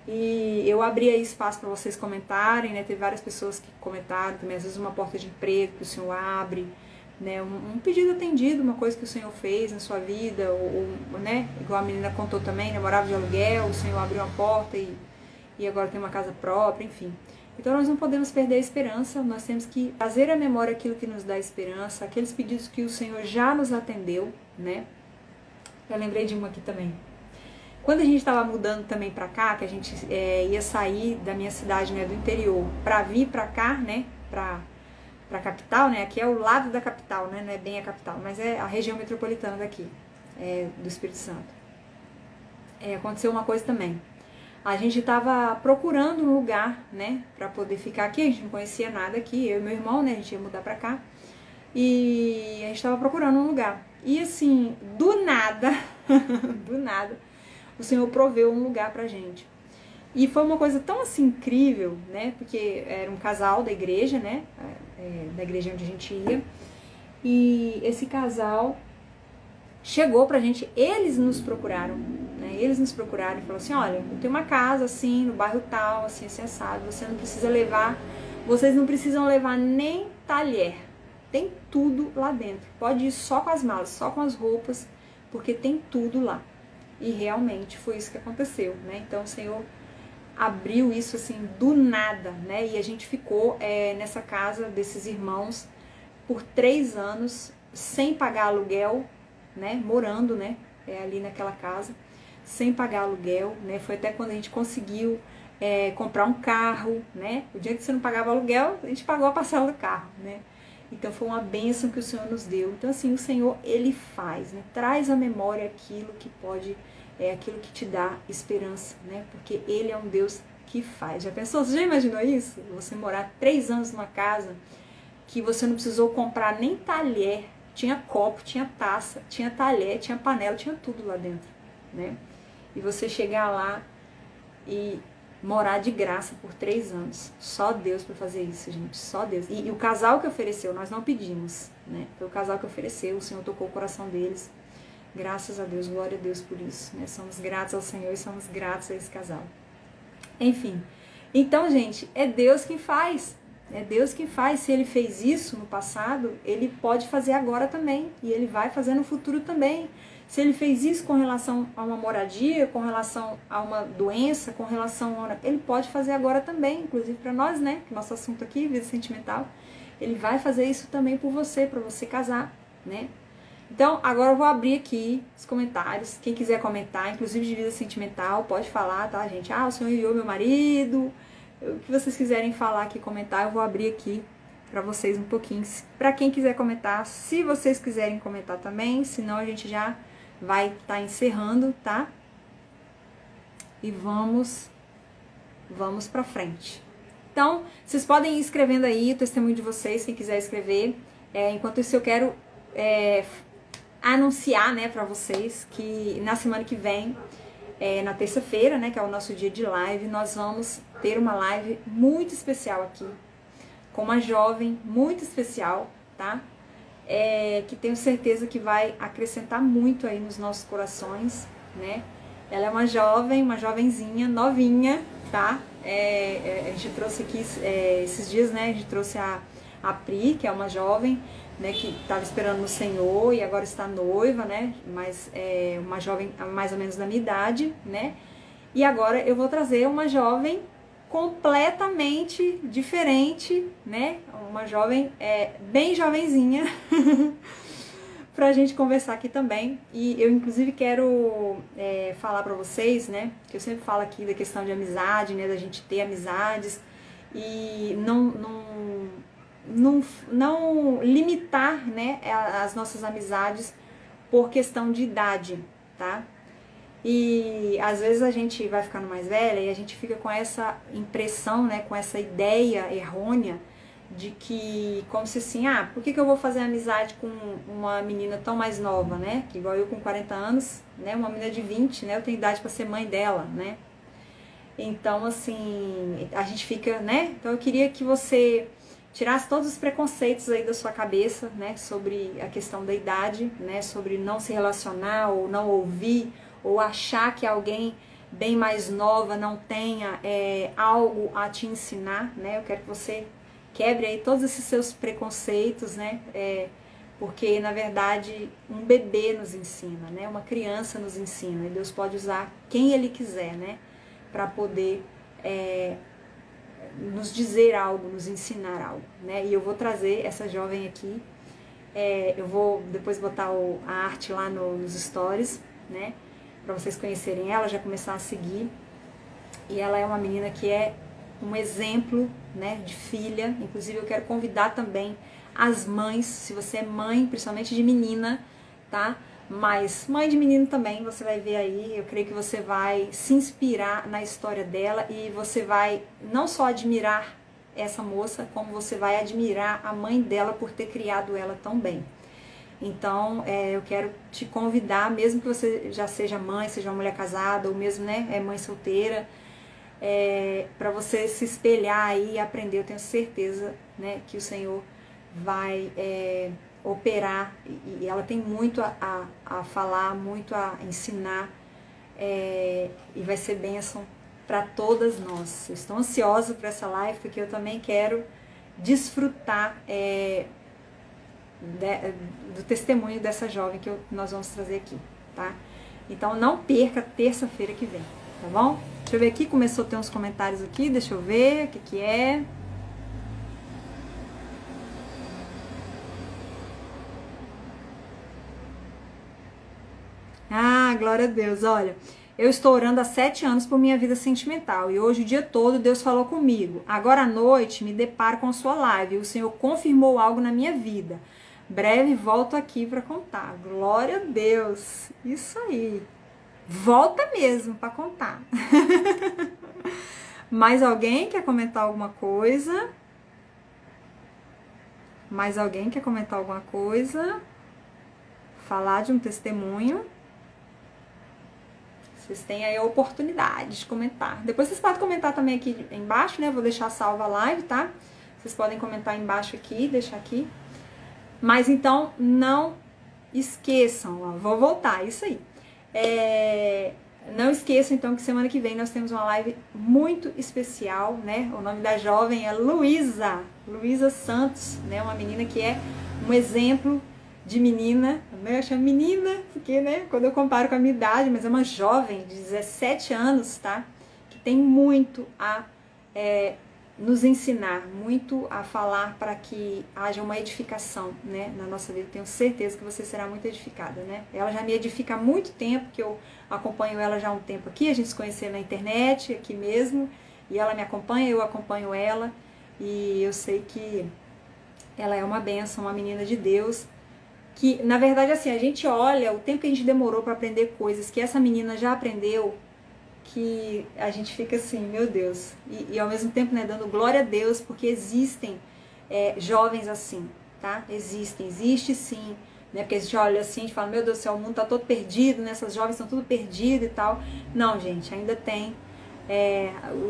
E eu abri aí espaço para vocês comentarem, né? Teve várias pessoas que comentaram também, às vezes uma porta de emprego que o Senhor abre, né? Um pedido atendido, uma coisa que o Senhor fez na sua vida, ou né? Igual a menina contou também, né? Morava de aluguel, o Senhor abriu uma porta e agora tem uma casa própria, enfim. Então nós não podemos perder a esperança, nós temos que trazer à memória aquilo que nos dá esperança, aqueles pedidos que o Senhor já nos atendeu, né? Eu lembrei de uma aqui também. Quando a gente estava mudando também para cá, que a gente ia sair da minha cidade, né, do interior, para vir para cá, né, para a capital, né, aqui é o lado da capital, né, não é bem a capital, mas é a região metropolitana daqui, do Espírito Santo. Aconteceu uma coisa também. A gente estava procurando um lugar, né, para poder ficar aqui, a gente não conhecia nada aqui, eu e meu irmão, né, a gente ia mudar para cá, e a gente estava procurando um lugar. E assim, do nada, do nada, o Senhor proveu um lugar pra gente. E foi uma coisa tão assim incrível, né? Porque era um casal da igreja, né? Da igreja onde a gente ia. E esse casal chegou pra gente, eles nos procuraram, né? Eles nos procuraram e falaram assim, olha, eu tenho uma casa assim, no bairro tal, assim, assado, vocês não precisam levar nem talher. Tem tudo lá dentro. Pode ir só com as malas, só com as roupas, porque tem tudo lá. E realmente foi isso que aconteceu, né? Então o Senhor abriu isso assim do nada, né? E a gente ficou nessa casa desses irmãos por 3 anos, sem pagar aluguel, né? Morando, né? Ali naquela casa, sem pagar aluguel, né? Foi até quando a gente conseguiu comprar um carro, né? O dia que você não pagava aluguel, a gente pagou a parcela do carro, né? Então foi uma bênção que o Senhor nos deu. Então assim, o Senhor, Ele faz, né? Traz à memória aquilo que pode, aquilo que te dá esperança, né? Porque Ele é um Deus que faz. Já pensou? Você já imaginou isso? Você morar 3 anos numa casa que você não precisou comprar nem talher, tinha copo, tinha taça, tinha talher, tinha panela, tinha tudo lá dentro, né? E você chegar lá e morar de graça por 3 anos. Só Deus para fazer isso, gente. Só Deus. E o casal que ofereceu, nós não pedimos, né? Foi o casal que ofereceu, o Senhor tocou o coração deles. Graças a Deus, glória a Deus por isso, né? Somos gratos ao Senhor e somos gratos a esse casal. Enfim. Então, gente, é Deus quem faz. É Deus quem faz. Se Ele fez isso no passado, Ele pode fazer agora também. E Ele vai fazer no futuro também. Se Ele fez isso com relação a uma moradia, com relação a uma doença, com relação a... Ele pode fazer agora também, inclusive para nós, né? Que nosso assunto aqui, vida sentimental. Ele vai fazer isso também por você, para você casar, né? Então, agora eu vou abrir aqui os comentários. Quem quiser comentar, inclusive de vida sentimental, pode falar, tá, gente? Ah, o Senhor enviou meu marido. O que vocês quiserem falar aqui, comentar, eu vou abrir aqui para vocês um pouquinho. Para quem quiser comentar, se vocês quiserem comentar também, senão a gente já vai estar encerrando, tá? E vamos para frente. Então, vocês podem ir escrevendo aí o testemunho de vocês, quem quiser escrever. Enquanto isso, eu quero anunciar, né, para vocês que na semana que vem, na terça-feira, né, que é o nosso dia de live, nós vamos ter uma live muito especial aqui, com uma jovem muito especial, tá? Que tenho certeza que vai acrescentar muito aí nos nossos corações, né? Ela é uma jovenzinha, novinha, tá? A gente trouxe aqui esses dias, né? A gente trouxe a Pri, que é uma jovem, né? Que estava esperando no Senhor e agora está noiva, né? Mas uma jovem mais ou menos da minha idade, né? E agora eu vou trazer uma jovem completamente diferente, né? Uma jovem bem jovenzinha pra gente conversar aqui também. E eu inclusive quero falar pra vocês, né? Que eu sempre falo aqui da questão de amizade, né? Da gente ter amizades e não limitar, né? As nossas amizades por questão de idade, tá? E às vezes a gente vai ficando mais velha e a gente fica com essa impressão, né, com essa ideia errônea de que, como se assim, por que eu vou fazer amizade com uma menina tão mais nova, né? Que igual eu com 40 anos, né? Uma menina de 20, né? Eu tenho idade para ser mãe dela, né? Então, assim, a gente fica, né? Então eu queria que você tirasse todos os preconceitos aí da sua cabeça, né? Sobre a questão da idade, né? Sobre não se relacionar ou não ouvir ou achar que alguém bem mais nova não tenha algo a te ensinar, né? Eu quero que você quebre aí todos esses seus preconceitos, né? Porque, na verdade, um bebê nos ensina, né? Uma criança nos ensina. E Deus pode usar quem Ele quiser, né? Para poder nos dizer algo, nos ensinar algo, né? E eu vou trazer essa jovem aqui. Eu vou depois botar a arte lá nos stories, né? Para vocês conhecerem ela, já começar a seguir. E ela é uma menina que é um exemplo, né, de filha. Inclusive eu quero convidar também as mães, se você é mãe, principalmente de menina, tá? Mas mãe de menino também, você vai ver aí, eu creio que você vai se inspirar na história dela e você vai não só admirar essa moça, como você vai admirar a mãe dela por ter criado ela tão bem. Então, eu quero te convidar, mesmo que você já seja mãe, seja uma mulher casada, ou mesmo, né, mãe solteira, para você se espelhar aí e aprender. Eu tenho certeza, né, que o Senhor vai operar e ela tem muito a falar, muito a ensinar e vai ser bênção para todas nós. Eu estou ansiosa para essa live porque eu também quero desfrutar do testemunho dessa jovem que nós vamos trazer aqui, tá? Então não perca terça-feira que vem, tá bom? Deixa eu ver aqui, começou a ter uns comentários aqui, deixa eu ver o que é. Glória a Deus, olha, eu estou orando há 7 anos por minha vida sentimental e hoje o dia todo Deus falou comigo. Agora à noite me deparo com sua live e o Senhor confirmou algo na minha vida. Breve volto aqui para contar. Glória a Deus, isso aí. Volta mesmo para contar. Mais alguém quer comentar alguma coisa? Mais alguém quer comentar alguma coisa? Falar de um testemunho? Vocês têm aí a oportunidade de comentar. Depois vocês podem comentar também aqui embaixo, né? Vou deixar salva a live, tá? Vocês podem comentar embaixo aqui, deixar aqui. Mas então, não esqueçam, ó, vou voltar, isso aí. Não esqueçam, então, que semana que vem nós temos uma live muito especial, né? O nome da jovem é Luísa Santos, né? Uma menina que é um exemplo de menina, né? Eu chamo menina, porque, né, quando eu comparo com a minha idade, mas é uma jovem de 17 anos, tá? Que tem muito a nos ensinar, muito a falar para que haja uma edificação, né, na nossa vida. Tenho certeza que você será muito edificada, né? Ela já me edifica há muito tempo, que eu acompanho ela já há um tempo aqui, a gente se conheceu na internet, aqui mesmo, e ela me acompanha, eu acompanho ela, e eu sei que ela é uma bênção, uma menina de Deus, que, na verdade, assim, a gente olha o tempo que a gente demorou para aprender coisas que essa menina já aprendeu, que a gente fica assim, meu Deus, e ao mesmo tempo, né, dando glória a Deus, porque existem jovens assim, tá? Existe sim, né? Porque a gente olha assim, a gente fala, meu Deus do céu, o mundo tá todo perdido, né? Essas jovens estão tudo perdido e tal. Não, gente, ainda tem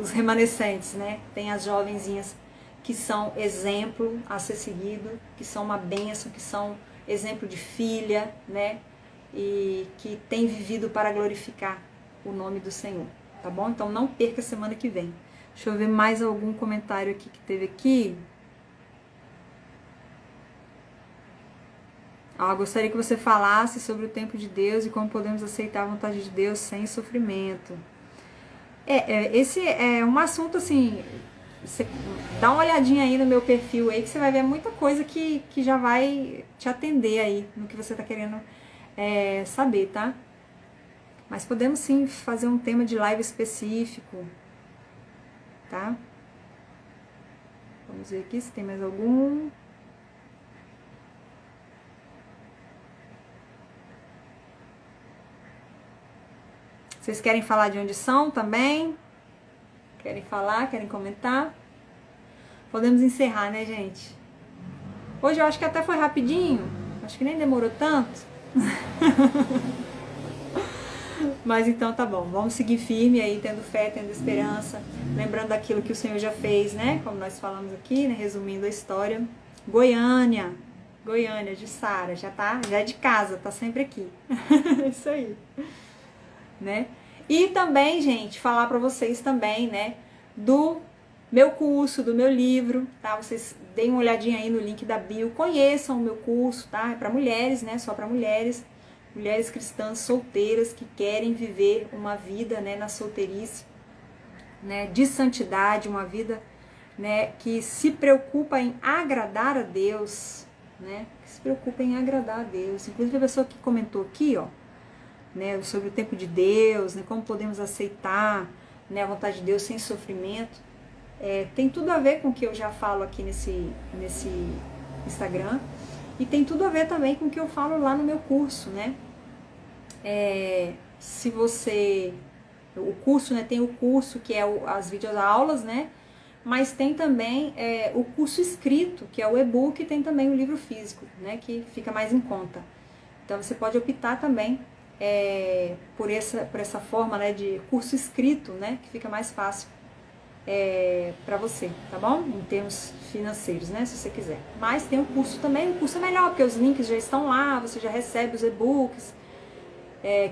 os remanescentes, né? Tem as jovenzinhas que são exemplo a ser seguido, que são uma bênção, que são exemplo de filha, né? E que tem vivido para glorificar o nome do Senhor, tá bom? Então não perca semana que vem. Deixa eu ver mais algum comentário aqui que teve aqui. Gostaria que você falasse sobre o tempo de Deus e como podemos aceitar a vontade de Deus sem sofrimento. Esse é um assunto assim, você dá uma olhadinha aí no meu perfil aí que você vai ver muita coisa que já vai te atender aí no que você tá querendo saber, tá? Mas podemos sim fazer um tema de live específico, tá? Vamos ver aqui se tem mais algum. Vocês querem falar de onde são também? Querem falar? Querem comentar? Podemos encerrar, né, gente? Hoje eu acho que até foi rapidinho. Acho que nem demorou tanto. Mas então tá bom. Vamos seguir firme aí, tendo fé, tendo esperança. Lembrando daquilo que o Senhor já fez, né? Como nós falamos aqui, né? Resumindo a história. Goiânia. Goiânia, de Sara. Já é de casa, tá sempre aqui. Isso aí. Né? E também, gente, falar pra vocês também, né? Do meu curso, do meu livro, tá? Vocês deem uma olhadinha aí no link da bio, conheçam o meu curso, tá? É para mulheres, né? Só para mulheres cristãs solteiras que querem viver uma vida, né, na solteirice, né, de santidade, uma vida, né, que se preocupa em agradar a Deus, né? Que se preocupa em agradar a Deus. Inclusive a pessoa que comentou aqui, ó, né, sobre o tempo de Deus, né, como podemos aceitar, né, a vontade de Deus sem sofrimento. Tem tudo a ver com o que eu já falo aqui nesse Instagram, e tem tudo a ver também com o que eu falo lá no meu curso, né? Se você... O curso, né? Tem o curso que é as videoaulas, né? Mas tem também o curso escrito, que é o e-book, e tem também o livro físico, né? Que fica mais em conta. Então você pode optar também por essa forma, né, de curso escrito, né? Que fica mais fácil para você, tá bom? Em termos financeiros, né? Se você quiser. Mas tem o curso também, o curso é melhor, porque os links já estão lá, você já recebe os e-books,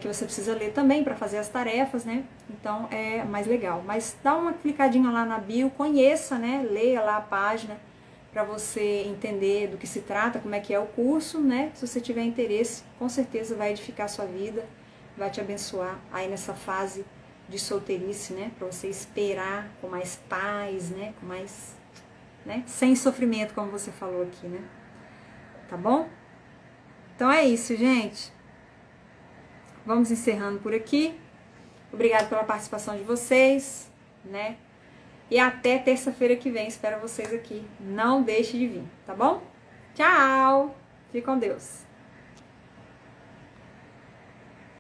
que você precisa ler também para fazer as tarefas, né? Então é mais legal. Mas dá uma clicadinha lá na bio, conheça, né? Leia lá a página para você entender do que se trata, como é que é o curso, né? Se você tiver interesse, com certeza vai edificar a sua vida, vai te abençoar aí nessa fase de solteirice, né? Para você esperar com mais paz, né? Com mais, né? Sem sofrimento, como você falou aqui, né? Tá bom? Então é isso, gente. Vamos encerrando por aqui. Obrigada pela participação de vocês, né? E até terça-feira que vem, espero vocês aqui. Não deixe de vir, tá bom? Tchau! Fique com Deus.